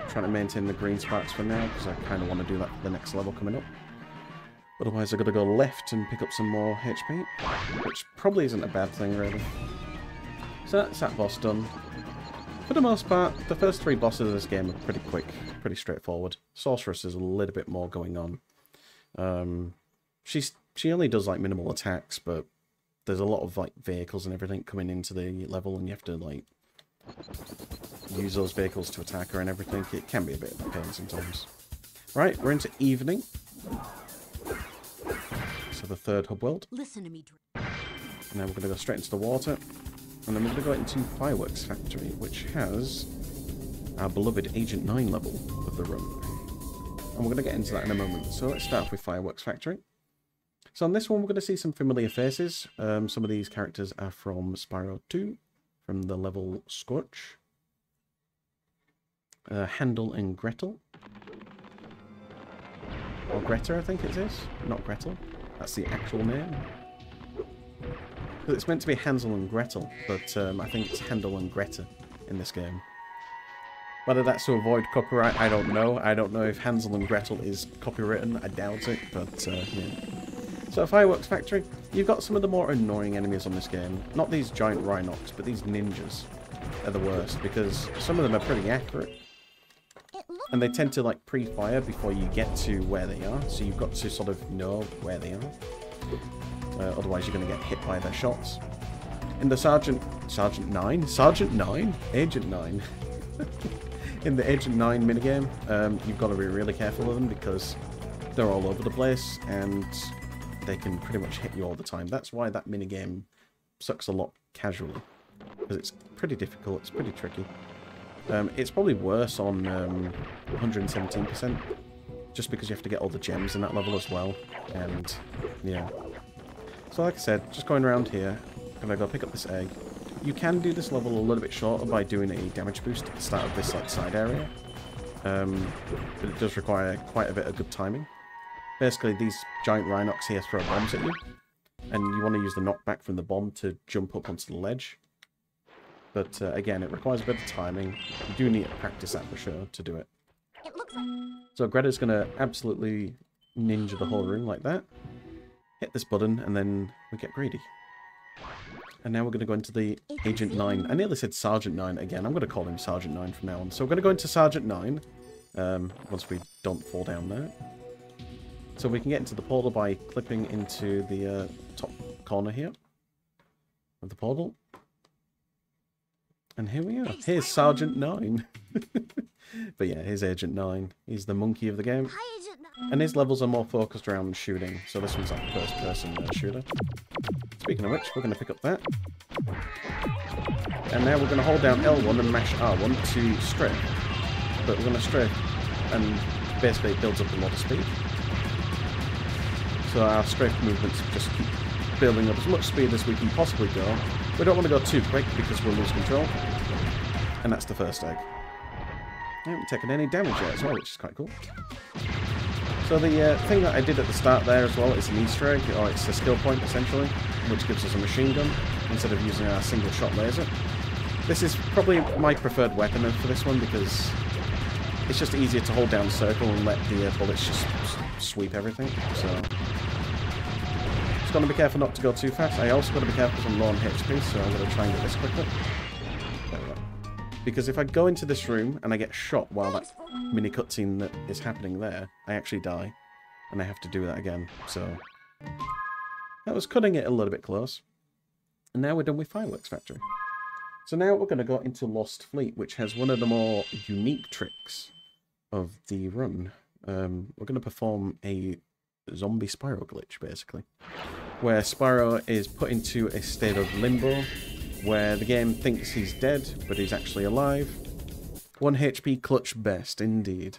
Trying to maintain the green sparks for now, because I kind of want to do that for the next level coming up. Otherwise I've got to go left and pick up some more HP, which probably isn't a bad thing, really. So that's that boss done. For the most part, the first 3 bosses of this game are pretty quick, pretty straightforward. Sorceress is a little bit more going on. She only does like minimal attacks, but there's a lot of like vehicles and everything coming into the level, and you have to like use those vehicles to attack her and everything. It can be a bit of a pain sometimes. Right, we're into evening. So the 3rd hub world. Listen to me. And now we're going to go straight into the water. And then we're going to go into Fireworks Factory, which has our beloved Agent 9 level of the run. And we're going to get into that in a moment. So let's start with Fireworks Factory. So on this one, we're going to see some familiar faces. Some of these characters are from Spyro 2, from the level Scorch. Handel and Gretel. Or Greta, I think it is. Not Gretel. That's the actual name. It's meant to be Hansel and Gretel, but I think it's Handel and Greta in this game. Whether that's to avoid copyright, I don't know. I don't know if Hansel and Gretel is copywritten. I doubt it, but yeah. So Fireworks Factory, you've got some of the more annoying enemies on this game. Not these giant rhinocs, but these ninjas are the worst, because some of them are pretty accurate. And they tend to like pre-fire before you get to where they are, so you've got to sort of know where they are. Otherwise you're going to get hit by their shots. In the Agent 9? In the Agent 9 minigame, you've got to be really careful of them because they're all over the place and they can pretty much hit you all the time. That's why that minigame sucks a lot casually, because it's pretty difficult, it's pretty tricky. It's probably worse on 117%, just because you have to get all the gems in that level as well, and yeah. So like I said, just going around here, I'm going to go pick up this egg. You can do this level a little bit shorter by doing a damage boost at the start of this like side area, but it does require quite a bit of good timing. Basically, these giant rhinocs here throw bombs at you, and you want to use the knockback from the bomb to jump up onto the ledge. But again, it requires a bit of timing. You do need to practice that for sure to do it. So Greta's going to absolutely ninja the whole room like that. Hit this button, and then we get greedy. And now we're going to go into the Agent 9. I nearly said Sergeant 9 again. I'm going to call him Sergeant 9 from now on. So we're going to go into Sergeant 9, once we don't fall down there. So we can get into the portal by clipping into the top corner here of the portal. And here we are. Here's Sergeant 9. But yeah, here's Agent 9. He's the monkey of the game. And his levels are more focused around shooting. So this one's like a first-person shooter. Speaking of which, we're going to pick up that. And now we're going to hold down L1 and mash R1 to strafe. But we're going to strafe, and basically it builds up a lot of speed. So our strafe movements just keep building up as much speed as we can possibly go. We don't want to go too quick because we'll lose control. And that's the first egg. I haven't taken any damage yet as well, which is quite cool. So the thing that I did at the start there as well is an Easter egg, or it's a skill point essentially, which gives us a machine gun instead of using our single shot laser. This is probably my preferred weapon for this one because it's just easier to hold down circle and let the bullets just sweep everything. So just got to be careful not to go too fast. I also got to be careful because I'm low on HP, so I'm going to try and get this quickly. There we go. Because if I go into this room and I get shot while that mini cutscene that is happening there, I actually die. And I have to do that again. So that was cutting it a little bit close. And now we're done with Fireworks Factory. So now we're going to go into Lost Fleet, which has one of the more unique tricks of the run. We're going to perform a zombie Spyro glitch, basically, where Spyro is put into a state of limbo, where the game thinks he's dead, but he's actually alive. 1 HP clutch best, indeed.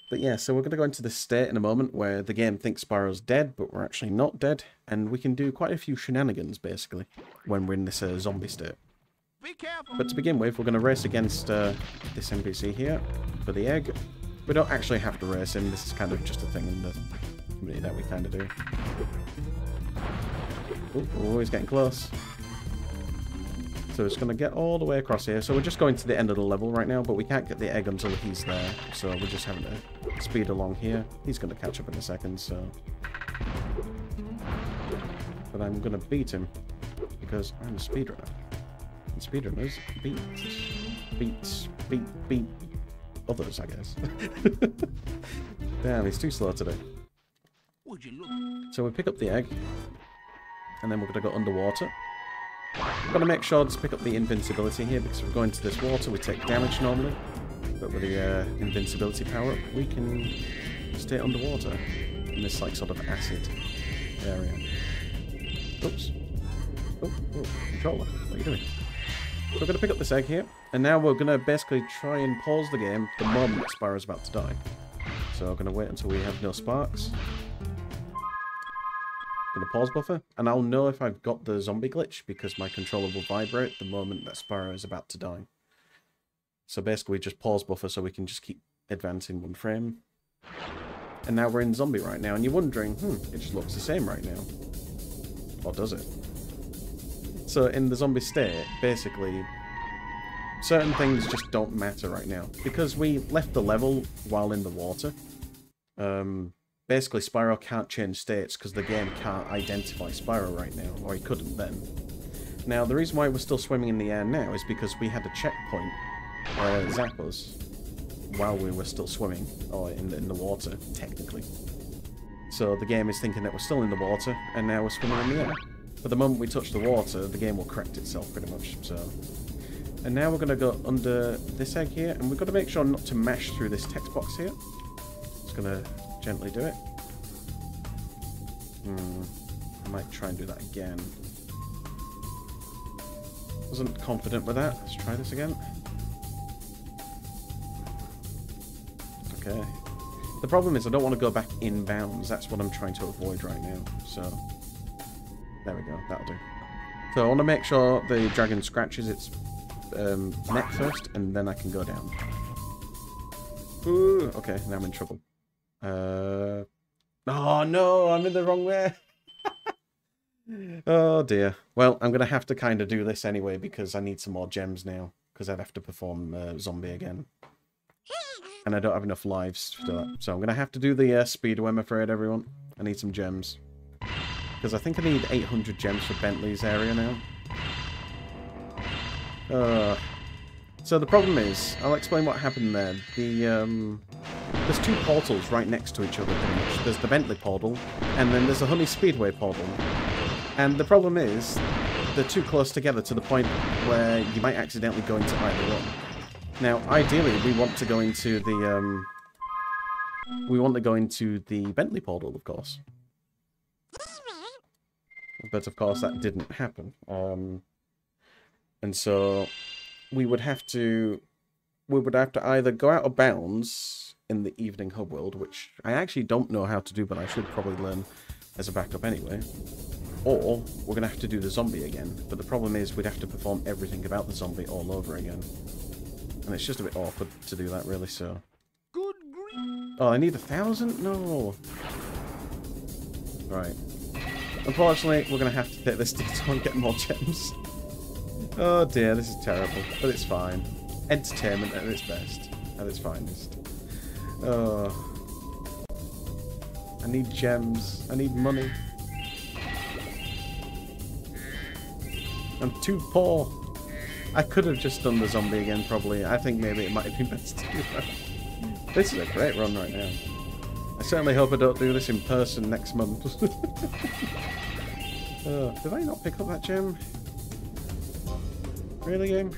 But yeah, so we're going to go into this state in a moment where the game thinks Spyro's dead, but we're actually not dead, and we can do quite a few shenanigans, basically, when we're in this zombie state. Be careful. But to begin with, we're going to race against this NPC here for the egg. We don't actually have to race him, this is kind of just a thing in the community that we kind of do. Oh, he's getting close. So it's going to get all the way across here. So we're just going to the end of the level right now, but we can't get the egg until he's there. So we're just having to speed along here. He's going to catch up in a second, so... But I'm going to beat him, because I'm a speedrunner. And speedrunners beat others, I guess. Damn, he's too slow today. Would you look? So we pick up the egg, and then we're going to go underwater. We're going to make sure to pick up the invincibility here, because if we're going to this water, we take damage normally. But with the invincibility power, we can stay underwater in this like sort of acid area. Oops. Oh, controller, what are you doing? So we're going to pick up this egg here, and now we're going to basically try and pause the game the moment that Spyro's about to die. So we're going to wait until we have no sparks. Going to pause buffer, and I'll know if I've got the zombie glitch because my controller will vibrate the moment that Spyro is about to die. So basically just pause buffer so we can just keep advancing one frame. And now we're in zombie right now, and you're wondering, it just looks the same right now. Or does it? So in the zombie state, basically, certain things just don't matter right now. Because we left the level while in the water, basically Spyro can't change states because the game can't identify Spyro right now, or he couldn't then. Now, the reason why we're still swimming in the air now is because we had a checkpoint zap us while we were still swimming, or in the water, technically. So the game is thinking that we're still in the water, and now we're swimming in the air. But the moment we touch the water, the game will correct itself pretty much, so... And now we're going to go under this egg here, and we've got to make sure not to mash through this text box here. Just going to gently do it. I might try and do that again. Wasn't confident with that. Let's try this again. Okay. The problem is I don't want to go back in bounds. That's what I'm trying to avoid right now. So, there we go. That'll do. So I want to make sure the dragon scratches its neck first, and then I can go down. Ooh, okay, now I'm in trouble. Oh no, I'm in the wrong way. Oh dear. Well, I'm going to have to kind of do this anyway because I need some more gems now. Because I'd have to perform zombie again. And I don't have enough lives to do that. So I'm going to have to do the speedrun, I'm afraid, everyone. I need some gems. Because I think I need 800 gems for Bentley's area now. So the problem is, I'll explain what happened there. There's two portals right next to each other, pretty much. There's the Bentley portal, and then there's the Honey Speedway portal. And the problem is, they're too close together to the point where you might accidentally go into either one. Now, ideally, we want to go into the Bentley portal, of course. But of course, that didn't happen. And so we would have to either go out of bounds in the evening hub world, which I actually don't know how to do, but I should probably learn as a backup anyway. Or we're gonna have to do the zombie again. But the problem is we'd have to perform everything about the zombie all over again. And it's just a bit awkward to do that, really, so... Good grief. Oh, I need 1,000? No. Right. Unfortunately, we're going to have to take this detour and get more gems. Oh dear, this is terrible. But it's fine. Entertainment at its best. At its finest. Oh. I need gems. I need money. I'm too poor. I could have just done the zombie again, probably. I think maybe it might have been best to do that. This is a great run right now. I certainly hope I don't do this in person next month. Did I not pick up that gem? Really, game?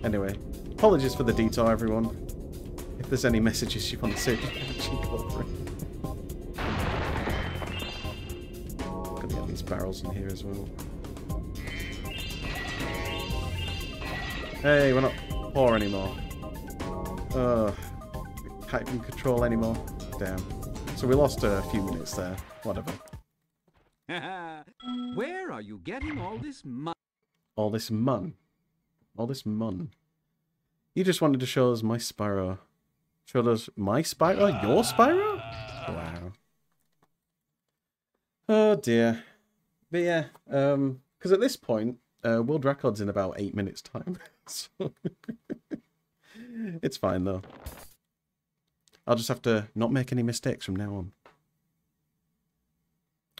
Anyway, apologies for the detour, everyone. If there's any messages you want to say, actually go for it. Gonna get these barrels in here as well. Hey, we're not poor anymore. Can't even control anymore. Damn. So we lost a few minutes there. Whatever. Where are you getting all this money? All this mun. All this mun. You just wanted to show us my Spyro. Showed us my Spyro? Your Spyro? Wow. Oh dear. But yeah, because at this point, world record's in about 8 minutes time. So it's fine though. I'll just have to not make any mistakes from now on.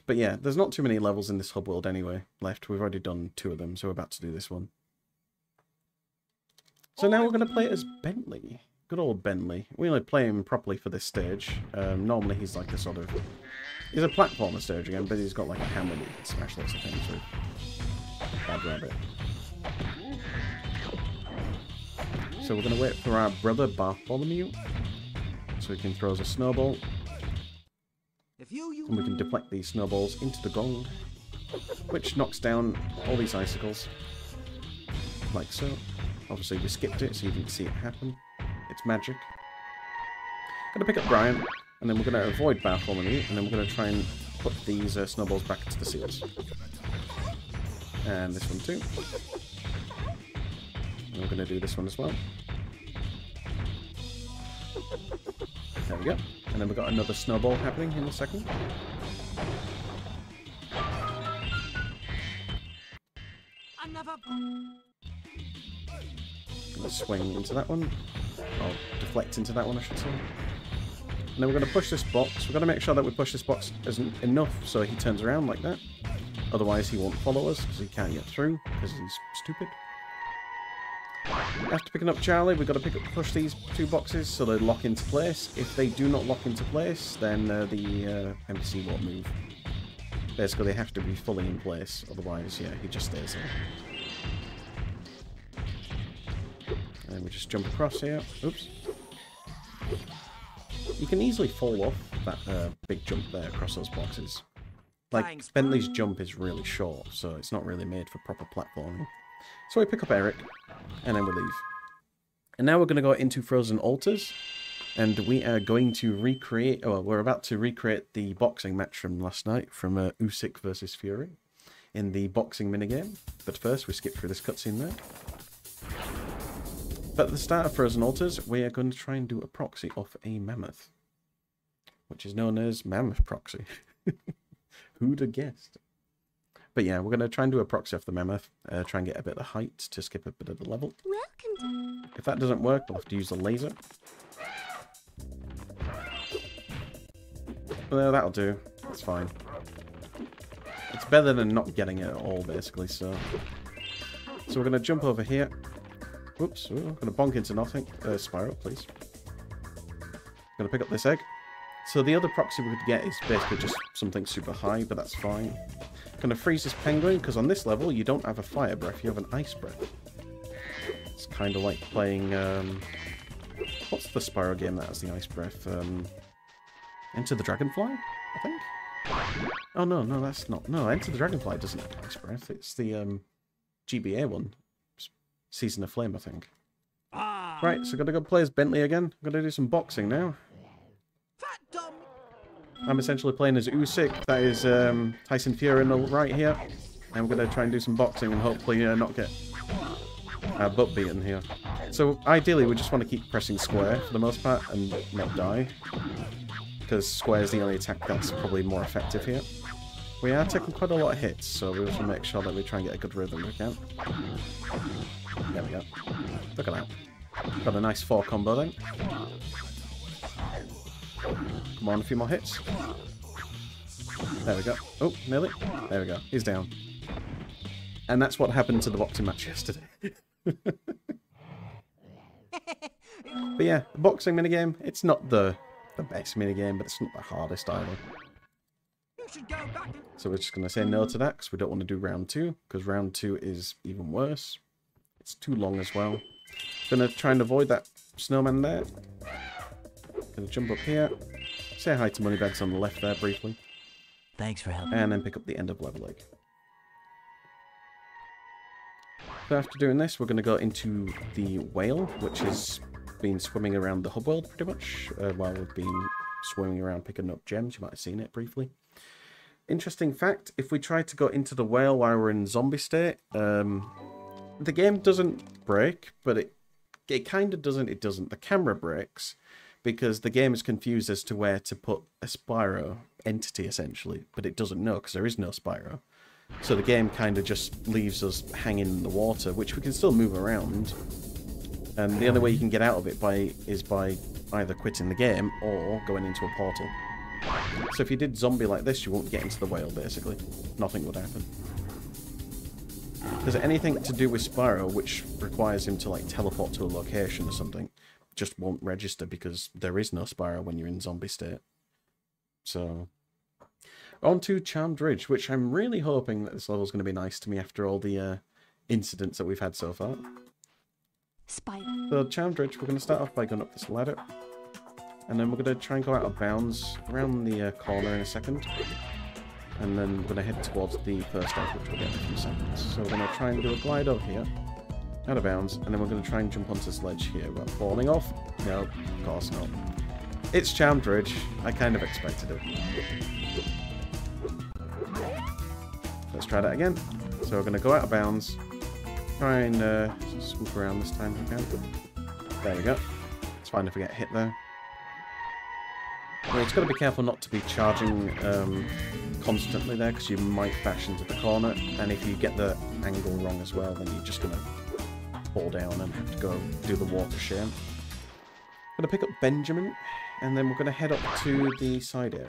But yeah, there's not too many levels in this hub world anyway left. We've already done 2 of them, so we're about to do this one. So now we're going to play as Bentley. Good old Bentley. We only play him properly for this stage. Normally he's like a sort of... He's a platformer stage again, but he's got like a hammer that he can smash lots of things with. Bad rabbit. So we're going to wait for our brother Bartholomew, so he can throw us a snowball. And we can deflect these snowballs into the gong, which knocks down all these icicles. Like so. Obviously we skipped it, so you didn't see it happen. It's magic. Gonna pick up Brian, and then we're gonna avoid Bartholomew, and then we're gonna try and put these snowballs back into the seals. And this one too. And we're gonna do this one as well. There we go. And then we've got another snowball happening in a second. Gonna swing into that one. Or deflect into that one, I should say. And then we're going to push this box. We've got to make sure that we push this box enough so he turns around like that. Otherwise he won't follow us because he can't get through because he's stupid. After picking up Charlie, we've got to push these 2 boxes so they lock into place. If they do not lock into place, then the NPC won't move. Basically, they have to be fully in place. Otherwise, yeah, he just stays there. And we just jump across here. Oops. You can easily fall off that big jump there across those boxes. Like, thanks, Bentley's jump is really short, so it's not really made for proper platforming. So we pick up Eric, and then we leave. And now we're going to go into Frozen Altars, and we are going to recreate, oh, we're about to recreate the boxing match from last night, from Usyk versus Fury, in the boxing minigame. But first, we skip through this cutscene there. But at the start of Frozen Altars, we are going to try and do a proxy of a mammoth, which is known as Mammoth Proxy. Who'd have guessed? But yeah, we're going to try and do a proxy of the mammoth, try and get a bit of height to skip a bit of the level. If that doesn't work, we'll have to use the laser. Well, that'll do. It's fine. It's better than not getting it at all, basically, so... So we're going to jump over here. Whoops, we're going to bonk into nothing. Spyro, please. Going to pick up this egg. So the other proxy we could get is basically just something super high, but that's fine. Going to freeze this penguin, because on this level you don't have a fire breath, you have an ice breath. It's kind of like playing... what's the Spyro game that has the ice breath? Enter the Dragonfly, I think? Oh, no, that's not... No, Enter the Dragonfly doesn't have ice breath. It's the GBA one. Season of Flame, I think. Right, so gotta go play as Bentley again. I'm gonna do some boxing now. I'm essentially playing as Usyk. That is Tyson Fury on the right here. And we're gonna try and do some boxing and hopefully not get our butt beaten here. So ideally, we just want to keep pressing square for the most part and not die, because square is the only attack that's probably more effective here. We are taking quite a lot of hits, so we want to make sure that we try and get a good rhythm we can. There we go. Look at that. Got a nice 4 combo then. Come on, a few more hits. There we go. Oh, nearly. There we go. He's down. And that's what happened to the boxing match yesterday. But yeah, the boxing minigame, it's not the best minigame, but it's not the hardest either. So we're just going to say no to that, because we don't want to do round 2, because round 2 is even worse. It's too long as well. Going to try and avoid that snowman there. Going to jump up here. Say hi to Moneybags on the left there briefly. Thanks for helping. And then pick up the end of level egg. So after doing this, we're going to go into the whale, which has been swimming around the hub world pretty much, while we've been swimming around picking up gems. You might have seen it briefly. Interesting fact, if we try to go into the whale while we're in zombie state, the game doesn't break, but it kind of doesn't, it doesn't. The camera breaks because the game is confused as to where to put a Spyro entity, essentially, but it doesn't know because there is no Spyro. So the game kind of just leaves us hanging in the water, which we can still move around. And the only way you can get out of it is by either quitting the game or going into a portal. So if you did zombie like this, you won't get into the whale, basically. Nothing would happen. Because anything to do with Spyro, which requires him to like teleport to a location or something, just won't register because there is no Spyro when you're in zombie state. So, on to Charmed Ridge, which I'm really hoping that this level's going to be nice to me after all the incidents that we've had so far. Spyro. So, Charmed Ridge, we're going to start off by going up this ladder. And then we're going to try and go out of bounds around the corner in a second. And then we're going to head towards the first egg, which we'll get in a few seconds. So we're going to try and do a glide over here, out of bounds, and then we're going to try and jump onto this ledge here. We're falling off. No, of course not. It's Charmed Ridge. I kind of expected it. Let's try that again. So we're going to go out of bounds, try and swoop around this time if we can. There we go. It's fine if we get hit there. Well, it's got to be careful not to be charging constantly there, because you might bash into the corner, and if you get the angle wrong as well, then you're just going to fall down and have to go do the water share. I'm going to pick up Benjamin, and then we're going to head up to the side area,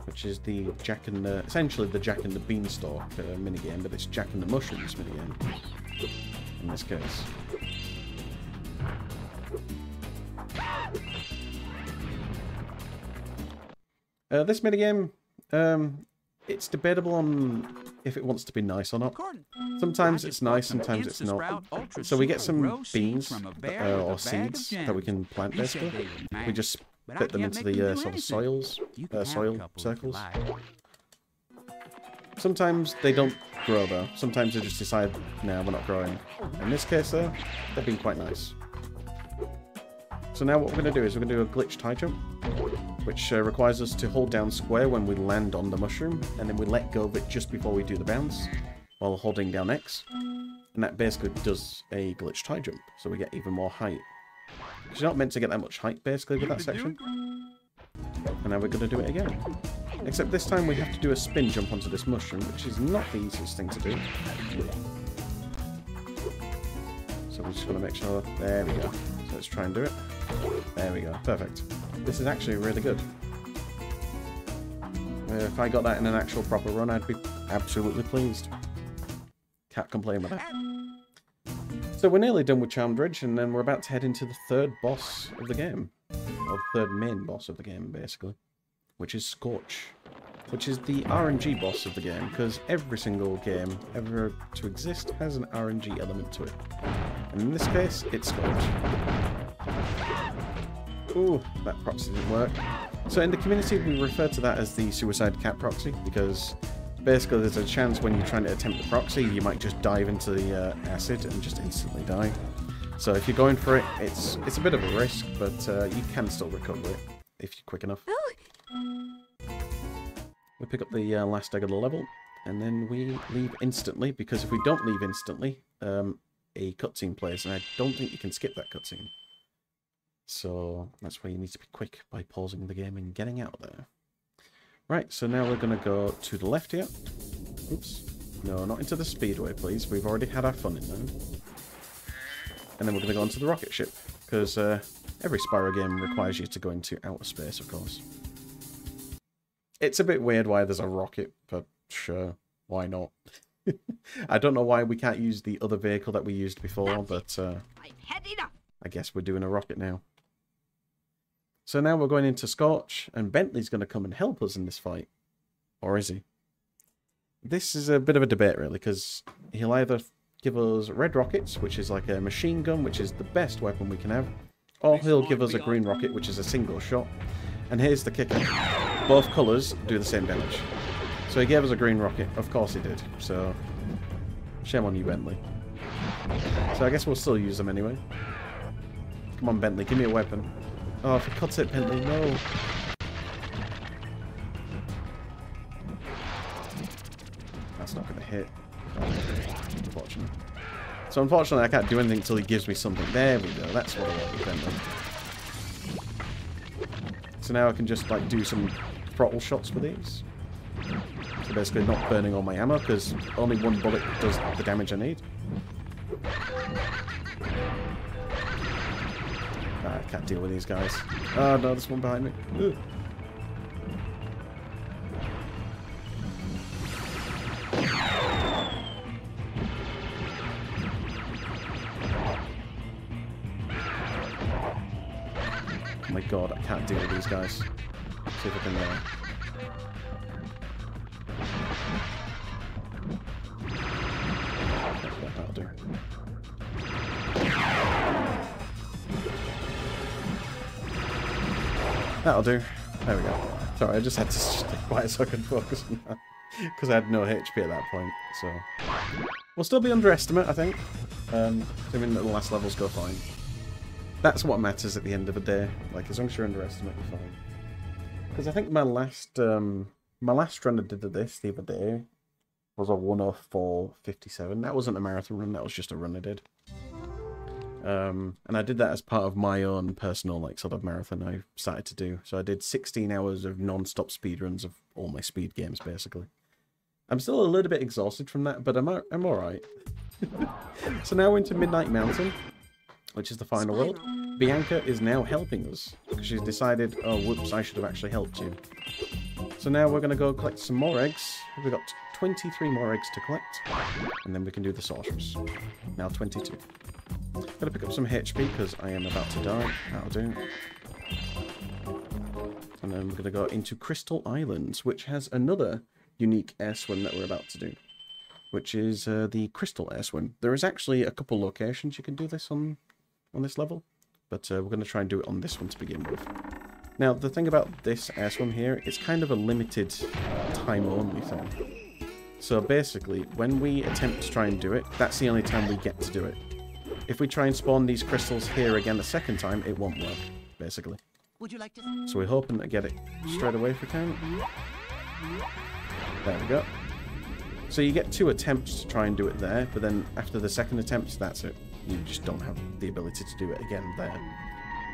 which is the Jack and the, essentially the Jack and the Beanstalk minigame, but it's Jack and the Mushrooms minigame in this case. This minigame, it's debatable on if it wants to be nice or not. Sometimes it's nice, sometimes it's not. So we get some beans or seeds that we can plant basically. We just split them into the sort of soil circles. Sometimes they don't grow though. Sometimes they just decide, no, we're not growing. In this case though, they've been quite nice. So now what we're going to do is we're going to do a glitched high jump, which requires us to hold down square when we land on the mushroom, and then we let go of it just before we do the bounce, while holding down X. And that basically does a glitched high jump, so we get even more height. Because you're not meant to get that much height, basically, with that section. And now we're going to do it again. Except this time we have to do a spin jump onto this mushroom, which is not the easiest thing to do. So we're just going to make sure... There we go. So let's try and do it. There we go. Perfect. This is actually really good. If I got that in an actual proper run, I'd be absolutely pleased. Can't complain with that. So we're nearly done with Charmed Ridge, and then we're about to head into the third boss of the game. Or the third main boss of the game, basically. Which is Scorch. Which is the RNG boss of the game, because every single game ever to exist has an RNG element to it. And in this case, it's Scorch. Ooh, that proxy didn't work. So in the community, we refer to that as the Suicide Cat proxy, because basically there's a chance when you're trying to attempt the proxy, you might just dive into the acid and just instantly die. So if you're going for it, it's a bit of a risk, but you can still recover it if you're quick enough. We pick up the last egg of the level, and then we leave instantly, because if we don't leave instantly, a cutscene plays, and I don't think you can skip that cutscene. So that's why you need to be quick by pausing the game and getting out of there. Right, so now we're going to go to the left here. Oops. No, not into the speedway, please. We've already had our fun in there. And then we're going to go onto the rocket ship, because every Spyro game requires you to go into outer space, of course. It's a bit weird why there's a rocket, but sure, why not? I don't know why we can't use the other vehicle that we used before, but I guess we're doing a rocket now. So now we're going into Scorch, and Bentley's going to come and help us in this fight. Or is he? This is a bit of a debate, really, because he'll either give us red rockets, which is like a machine gun, which is the best weapon we can have, or he'll give us a green rocket, which is a single shot. And here's the kicker. Both colours do the same damage. So he gave us a green rocket. Of course he did. So, shame on you, Bentley. So I guess we'll still use them anyway. Come on, Bentley, give me a weapon. Oh, for God's sake, Bentley, no. That's not going to hit. Oh, unfortunately. So unfortunately, I can't do anything until he gives me something. There we go. That's what I want with Bentley. So now I can just like do some throttle shots with these. So basically not burning all my ammo, because only one bullet does the damage I need. I can't deal with these guys. Oh no, there's one behind me. Ugh. Oh my god, I can't deal with these guys. See if I can that'll do. That'll do. There we go. Sorry, I just had to stay quiet so I could focus on that. Because I had no HP at that point, so... We'll still be underestimate, I think. Assuming that the last levels go fine. That's what matters at the end of the day. Like, as long as you're underestimate, you're fine. Because I think my last run I did of this the other day was a 1:04:57. That wasn't a marathon run, that was just a run I did. And I did that as part of my own personal, like, sort of marathon I started to do. So I did 16 hours of non-stop speedruns of all my speed games, basically. I'm still a little bit exhausted from that, but I'm alright. So now we're into Midnight Mountain, which is the final world. Bianca is now helping us, because she's decided, oh, whoops, I should have actually helped you. So now we're going to go collect some more eggs. We've got 23 more eggs to collect, and then we can do the sorceress. Now 22. Gotta pick up some HP because I am about to die. That'll do. And then we're gonna go into Crystal Islands, which has another unique air swim that we're about to do, which is the Crystal Air Swim. There is actually a couple locations you can do this on this level, but we're gonna try and do it on this one to begin with. Now, the thing about this air swim here, it's kind of a limited time-only thing. So basically, when we attempt to try and do it, that's the only time we get to do it. If we try and spawn these crystals here again the second time, it won't work, basically. Would you like to? So we're hoping to get it straight away if we can. There we go. So you get 2 attempts to try and do it there, but then after the second attempt, that's it. You just don't have the ability to do it again there.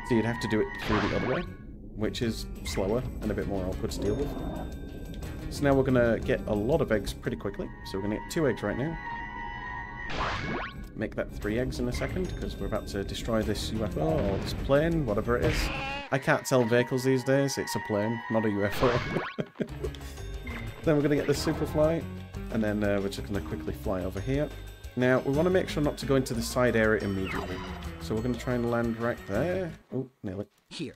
So you'd have to do it through the other way, which is slower and a bit more awkward to deal with. So now we're going to get a lot of eggs pretty quickly. So we're going to get 2 eggs right now. Make that 3 eggs in a second, because we're about to destroy this UFO, or this plane, whatever it is. I can't tell vehicles these days, it's a plane, not a UFO. Then we're going to get the Superfly, and then we're just going to quickly fly over here. Now, we want to make sure not to go into the side area immediately. So we're going to try and land right there. Oh, nearly. Here.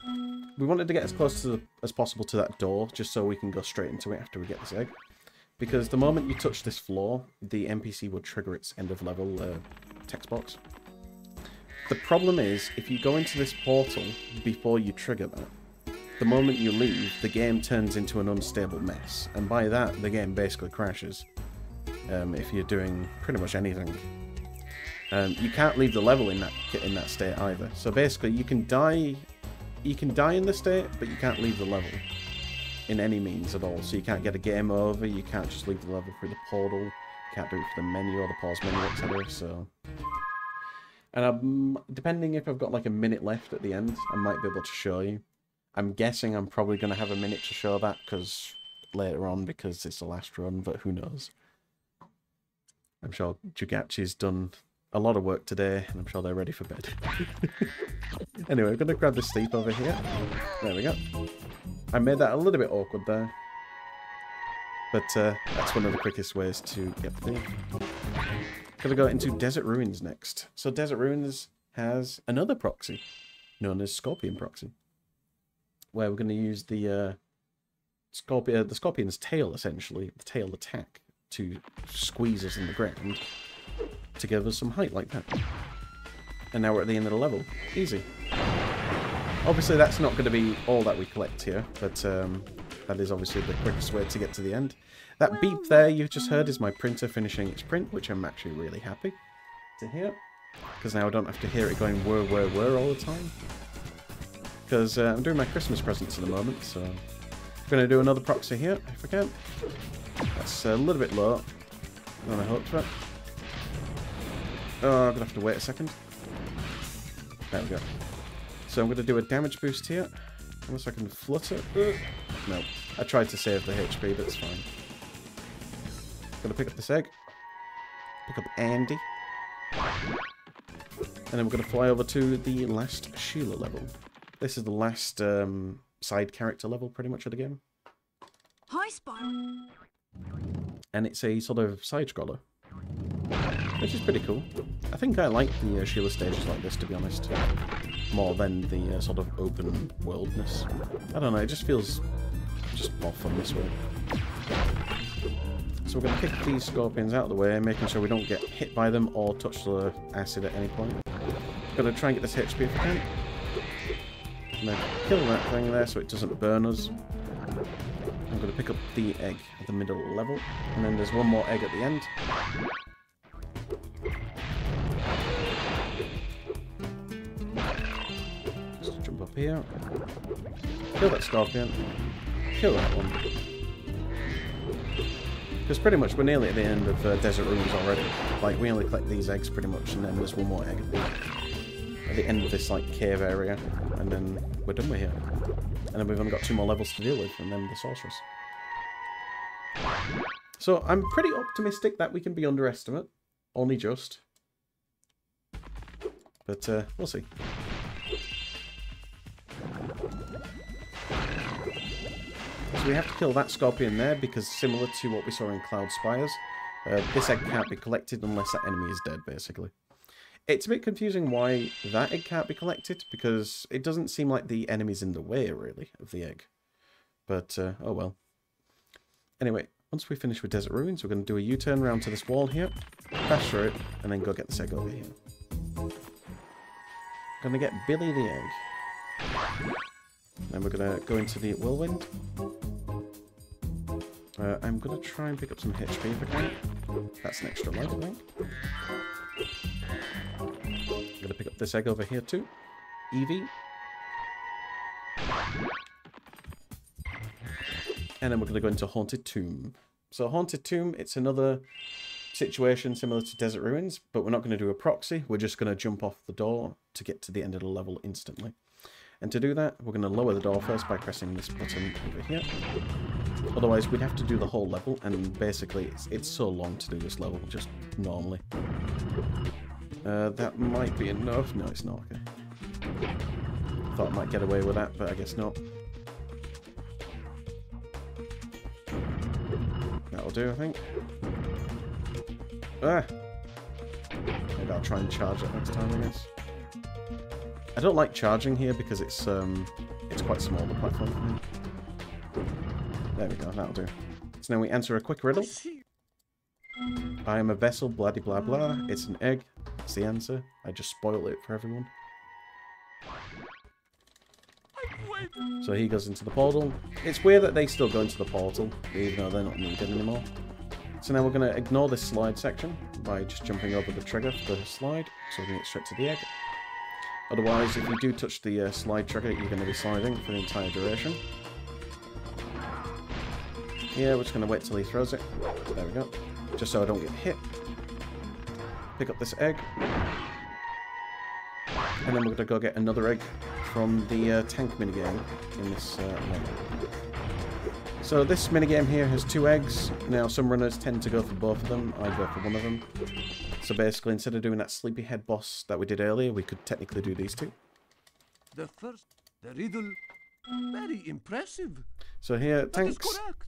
We wanted to get as close to as possible to that door, just so we can go straight into it after we get this egg. Because the moment you touch this floor, the NPC will trigger its end of level text box. The problem is, if you go into this portal before you trigger that, the moment you leave, the game turns into an unstable mess. And by that, the game basically crashes. If you're doing pretty much anything. You can't leave the level in that state either. So basically, you can die in the state, but you can't leave the level in any means at all. So you can't get a game over, you can't just leave the level through the portal, you can't do it for the menu or the pause menu, etc. So, and depending if I've got like a minute left at the end, I might be able to show you. I'm guessing I'm probably going to have a minute to show that because later on, because it's the last run, but who knows. I'm sure Jugachi's done a lot of work today, and I'm sure they're ready for bed. Anyway, we're going to grab the sleep over here. There we go. I made that a little bit awkward there. But that's one of the quickest ways to get there. Gonna go into Desert Ruins next. So Desert Ruins has another proxy, known as Scorpion Proxy. Where we're going to use the scorpion's tail, essentially, the tail attack, to squeeze us in the ground to give us some height like that. And now we're at the end of the level. Easy. Obviously that's not going to be all that we collect here, but that is obviously the quickest way to get to the end. That beep there you just heard is my printer finishing its print, which I'm actually really happy to hear. Because now I don't have to hear it going whir, whir, whir all the time. Because I'm doing my Christmas presents at the moment, so I'm going to do another proxy here, if I can. That's a little bit low than I hoped for. Oh, I'm going to have to wait a second. There we go. So I'm going to do a damage boost here. Unless I can flutter. No, I tried to save the HP, but it's fine. going to pick up this egg. Pick up Andy. And then we're going to fly over to the last Sheila level. This is the last side character level, pretty much, of the game. Hi, Spyro. And it's a sort of side-scroller, which is pretty cool. I think I like the Sheila stages like this, to be honest, more than the sort of open worldness. I don't know, it just feels just more fun this way. So we're going to kick these scorpions out of the way, making sure we don't get hit by them or touch the acid at any point. Going to try and get this HP if I can. I'm going to kill that thing there so it doesn't burn us. I'm going to pick up the egg at the middle level, and then there's one more egg at the end. Just jump up here. Kill that scorpion. Kill that one. Because pretty much we're nearly at the end of Desert Ruins already. Like, we only collect these eggs pretty much, and then there's one more egg at the end of this, like, cave area. And then we're done with here. And then we've only got 2 more levels to deal with, and then the sorceress. So I'm pretty optimistic that we can be underestimate. Only just. But we'll see. So we have to kill that scorpion there, because similar to what we saw in Cloud Spires, this egg can't be collected unless that enemy is dead, basically. It's a bit confusing why that egg can't be collected, because it doesn't seem like the enemy's in the way, really, of the egg. But, oh well. Anyway, once we finish with Desert Ruins, we're going to do a U-turn around to this wall here, crash through it, and then go get this egg over here. Going to get Billy the egg. Then we're going to go into the whirlwind. I'm going to try and pick up some HP if I can. That's an extra life, I think. I'm going to pick up this egg over here too. Eevee. And then we're going to go into Haunted Tomb. So Haunted Tomb, it's another situation similar to Desert Ruins, but we're not going to do a proxy. We're just going to jump off the door to get to the end of the level instantly. And to do that, we're going to lower the door first by pressing this button over here. Otherwise, we'd have to do the whole level, and basically, it's so long to do this level, just normally. That might be enough. No, it's not. Okay. Thought I might get away with that, but I guess not. That'll do, I think. Ah! Maybe I'll try and charge it next time, I guess. I don't like charging here because it's quite small, the platform for me. There we go, that'll do. So now we answer a quick riddle. I am a vessel, blah de blah blah. It's an egg. That's the answer. I just spoil it for everyone. So he goes into the portal. It's weird that they still go into the portal, even though they're not needed anymore. So now we're going to ignore this slide section by just jumping over the trigger for the slide, so we can get straight to the egg. Otherwise, if you do touch the slide trigger, you're going to be sliding for the entire duration. Yeah, we're just going to wait till he throws it. There we go. Just so I don't get hit. Pick up this egg. And then we're going to go get another egg from the tank minigame in this level. So this minigame here has 2 eggs. Now, some runners tend to go for both of them. I go for one of them. So basically, instead of doing that sleepyhead boss that we did earlier, we could technically do these 2. The riddle, very impressive. So here, tanks,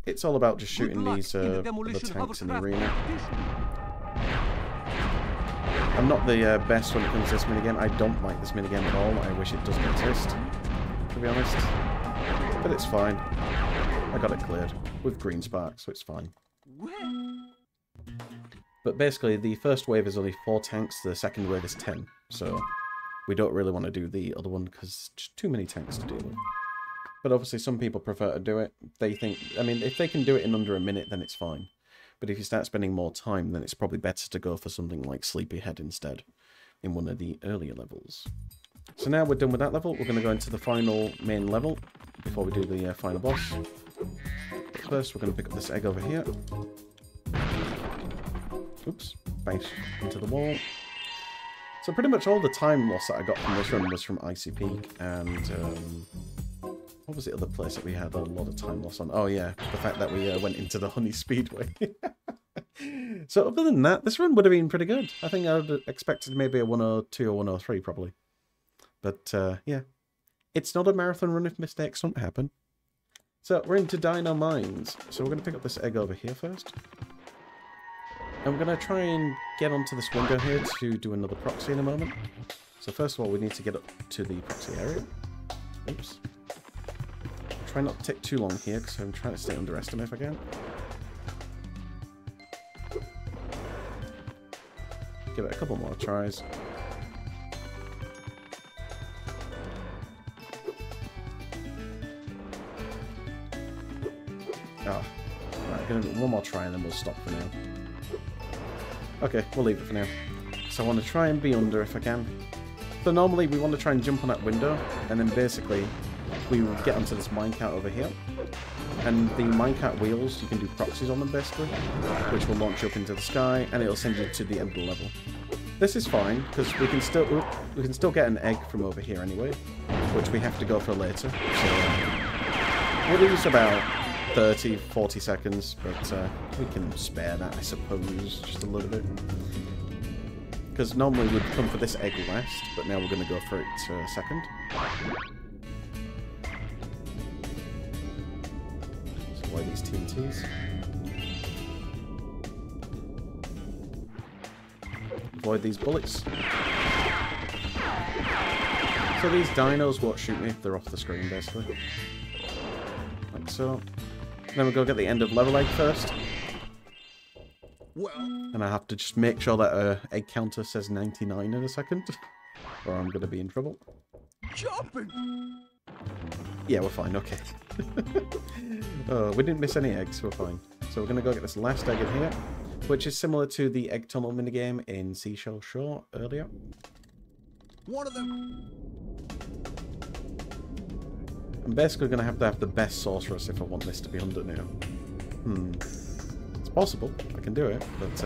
it's all about just shooting these other tanks in the arena. I'm not the best when it comes to this minigame. I don't like this minigame at all. I wish it doesn't exist, to be honest. But it's fine. I got it cleared with green sparks, so it's fine. But basically, the first wave is only 4 tanks, the second wave is 10. So we don't really want to do the other one because it's just too many tanks to deal with. But obviously, some people prefer to do it. They think, I mean, if they can do it in under a minute, then it's fine. But if you start spending more time, then it's probably better to go for something like Sleepyhead instead in one of the earlier levels. So now we're done with that level. We're going to go into the final main level before we do the final boss. But first, we're going to pick up this egg over here. Oops, bang into the wall. So pretty much all the time loss that I got from this run was from Icy Peak and what was the other place that we had a lot of time loss on? Oh yeah, the fact that we went into the Honey Speedway. So other than that, this run would have been pretty good. I think I would have expected maybe a 102 or 103 probably. But yeah, it's not a marathon run if mistakes don't happen. So we're into Dino Mines. So we're going to pick up this egg over here first. And we're going to try and get onto this window here to do another proxy in a moment. So first of all, we need to get up to the proxy area. Oops. Try not to take too long here, because I'm trying to stay underestimate if I can. Give it a couple more tries. Ah, right, gonna do one more try and then we'll stop for now. Okay, we'll leave it for now. So I want to try and be under if I can. So normally we want to try and jump on that window, and then basically we will get onto this minecart over here. And the minecart wheels, you can do proxies on them basically, which will launch you up into the sky, and it'll send you to the end of the level. This is fine, because we can still get an egg from over here anyway, which we have to go for later. So we'll lose about 30, 40 seconds, but we can spare that, I suppose, just a little bit. Because normally we'd come for this egg last, but now we're going to go for it second. So avoid these TNTs. Avoid these bullets. So these dinos won't shoot me if they're off the screen, basically. Like so. Then we'll go get the end of level egg first. Well, And I have to just make sure that egg counter says 99 in a second, or I'm going to be in trouble. jumping. Yeah, we're fine, okay. Oh, we didn't miss any eggs, we're fine. So we're going to go get this last egg in here, which is similar to the egg tunnel minigame in Seashell Shore earlier. One of them. I'm basically going to have the best sorceress if I want this to be under now. It's possible, I can do it, but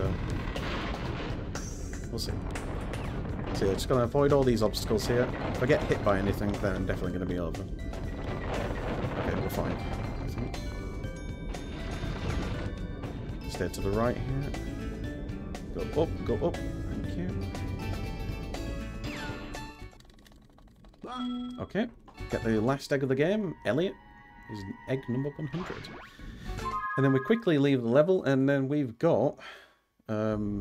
we'll see. So yeah, just going to avoid all these obstacles here. If I get hit by anything, then I'm definitely going to be over. Okay, we're fine, I think. Stay to the right here. Go up, go up. Thank you. Okay. Get the last egg of the game. Elliot is egg number 100. And then we quickly leave the level, and then we've got, what,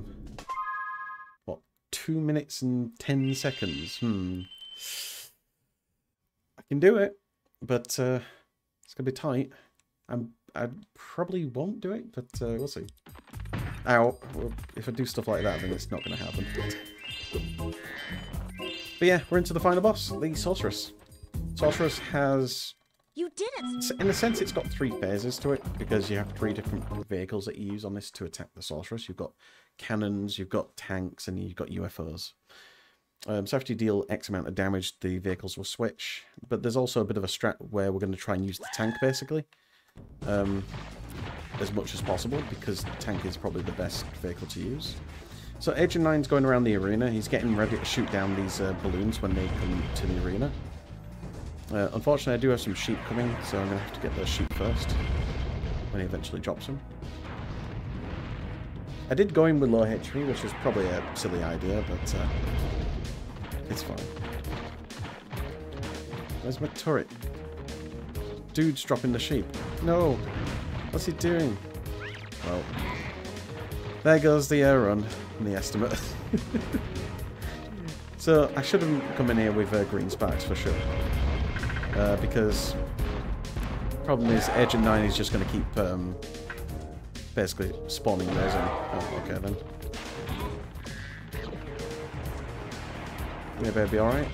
2 minutes and 10 seconds. I can do it, but it's going to be tight. I probably won't do it, but we'll see. Ow. Well, if I do stuff like that, then it's not going to happen. But yeah, we're into the final boss, the Sorceress. Sorceress has... You did it! In a sense, it's got 3 phases to it, because you have 3 different vehicles that you use on this to attack the Sorceress. You've got cannons, you've got tanks, and you've got UFOs. So after you deal X amount of damage, the vehicles will switch. But there's also a bit of a strat where we're going to try and use the tank, basically. As much as possible, because the tank is probably the best vehicle to use. So Agent 9's going around the arena. He's getting ready to shoot down these balloons when they come to the arena. Unfortunately, I do have some sheep coming, so I'm going to have to get those sheep first when he eventually drops them. I did go in with low HP, which is probably a silly idea, but it's fine. Where's my turret? Dude's dropping the sheep. No! What's he doing? Well, there goes the air run and the estimate. So I should have come in here with green sparks for sure. Because the problem is Agent 9 is just going to keep basically spawning those in. Oh, okay then. Maybe I'll be alright.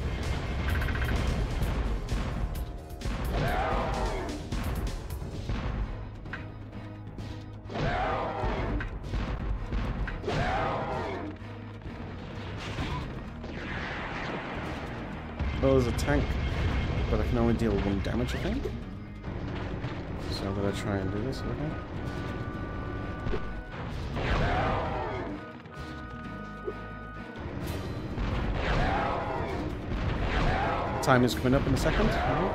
Oh, there's a tank. But I can only deal 1 damage, I think. So I'm going to try and do this, okay? Time is coming up in a second. Right.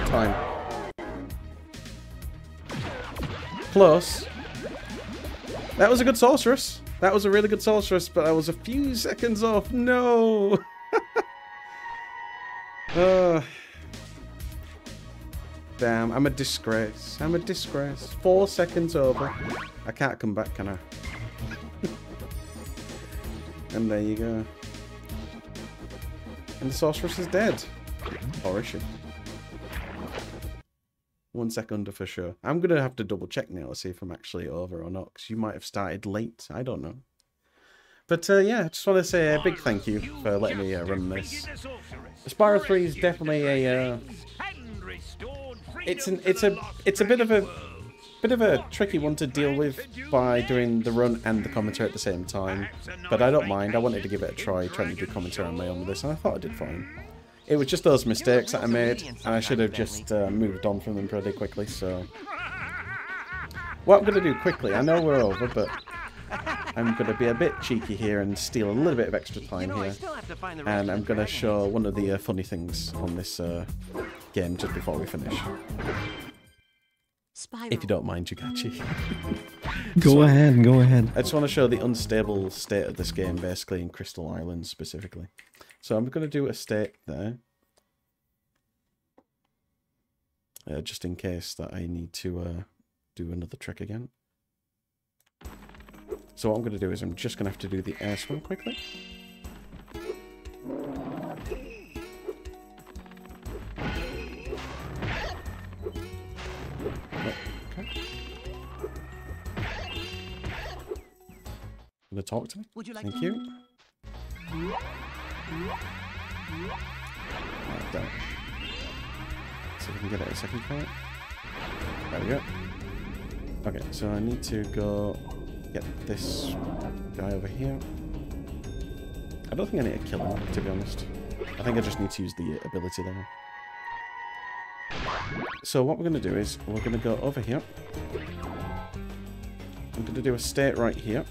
Time. Close. That was a good sorceress. That was a really good sorceress, but I was a few seconds off. No! Damn, I'm a disgrace. I'm a disgrace. 4 seconds over. I can't come back, can I? And there you go. And the sorceress is dead. Or is she? 1 second for sure. I'm going to have to double check now to see if I'm actually over or not, because you might have started late. I don't know. But yeah, I just want to say a big thank you for letting me run this. Spyro 3 is definitely a it's a bit of a tricky one to deal with by doing the run and the commentary at the same time. But I don't mind. I wanted to give it a try, trying to do commentary on my own with this, and I thought I did fine. It was just those mistakes that I made, and I should have just moved on from them pretty quickly. So what I'm going to do quickly, I know we're over, but I'm going to be a bit cheeky here and steal a little bit of extra time here. And I'm going to show one of the funny things on this game just before we finish. Spyro. If you don't mind, Jugachi. Go ahead. I just want to show the unstable state of this game, basically, in Crystal Islands specifically. So I'm going to do a state there. Just in case that I need to do another trick again. So what I'm going to do is I'm just going to have to do the air swim quickly. Gonna talk to me? Would you like Thank to? you. Done. See if we can get it a second point. There we go. Okay, so I need to go get this guy over here. I don't think I need to kill him, to be honest. I think I just need to use the ability there. So what we're going to do is we're going to go over here. I'm going to do a state right here.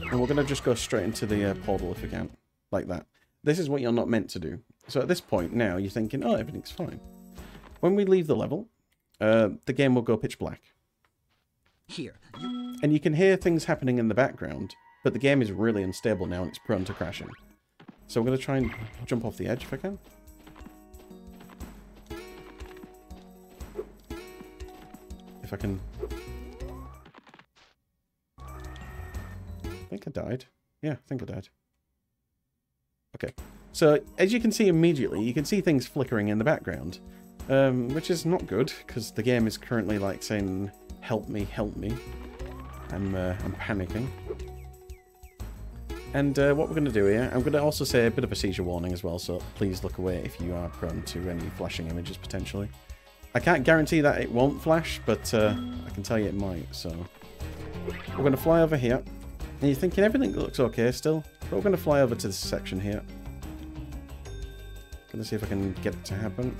And we're going to just go straight into the portal if we can. Like that. This is what you're not meant to do. So at this point now, you're thinking, oh, everything's fine. When we leave the level, the game will go pitch black. Here. And you can hear things happening in the background, but the game is really unstable now and it's prone to crashing. So I'm going to try and jump off the edge if I can. If I can... I think I died. Yeah, I think I died. Okay. So, as you can see immediately, you can see things flickering in the background. Which is not good, because the game is currently, like, saying, help me, help me. I'm panicking. And what we're going to do here, I'm going to also say a bit of a seizure warning as well, so please look away if you are prone to any flashing images, potentially. I can't guarantee that it won't flash, but I can tell you it might, so... We're going to fly over here. And you're thinking everything looks okay still, but we're going to fly over to this section here. Going to see if I can get it to happen.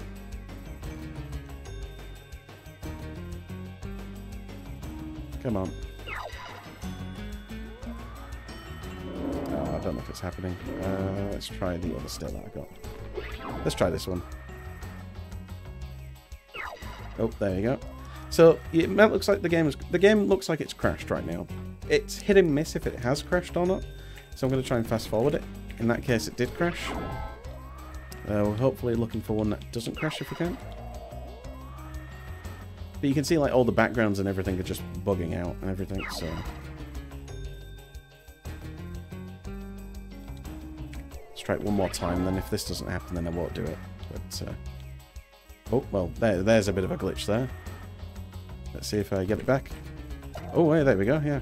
Come on. Oh, I don't know if it's happening. Let's try the other state that I got. Let's try this one. Oh, there you go. So it looks like the game looks like it's crashed right now. It's hit and miss if it has crashed or not. So I'm going to try and fast forward it. In that case, it did crash. We're hopefully looking for one that doesn't crash if we can. But you can see like all the backgrounds and everything are just bugging out and everything. So let's try it one more time. Then if this doesn't happen, then I won't do it. But oh well, there's a bit of a glitch there. Let's see if I get it back. Oh, hey, there we go. Yeah.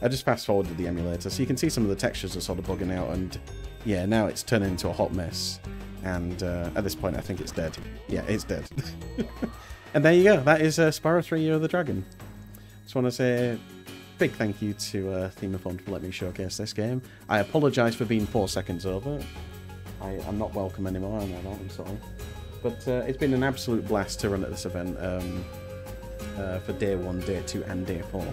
I just fast forwarded the emulator, so you can see some of the textures are sort of bugging out, and yeah, now it's turning into a hot mess. And at this point, I think it's dead. Yeah, it's dead. And there you go. That is Spyro 3 Year of the Dragon. Just want to say a big thank you to Themeathon for letting me showcase this game. I apologise for being 4 seconds over. I'm not welcome anymore. I'm sorry. But it's been an absolute blast to run at this event for day 1, day 2, and day 4.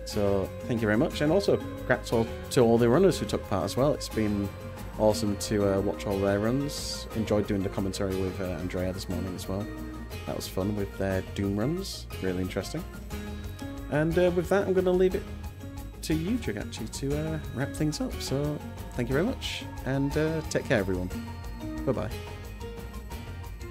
So thank you very much, and also congrats to all the runners who took part as well. It's been awesome to watch all their runs. Enjoyed doing the commentary with Andrea this morning as well. That was fun with their Doom runs. Really interesting. And with that, I'm going to leave it to you, Jugachi, to wrap things up. So thank you very much, and take care, everyone. Bye-bye.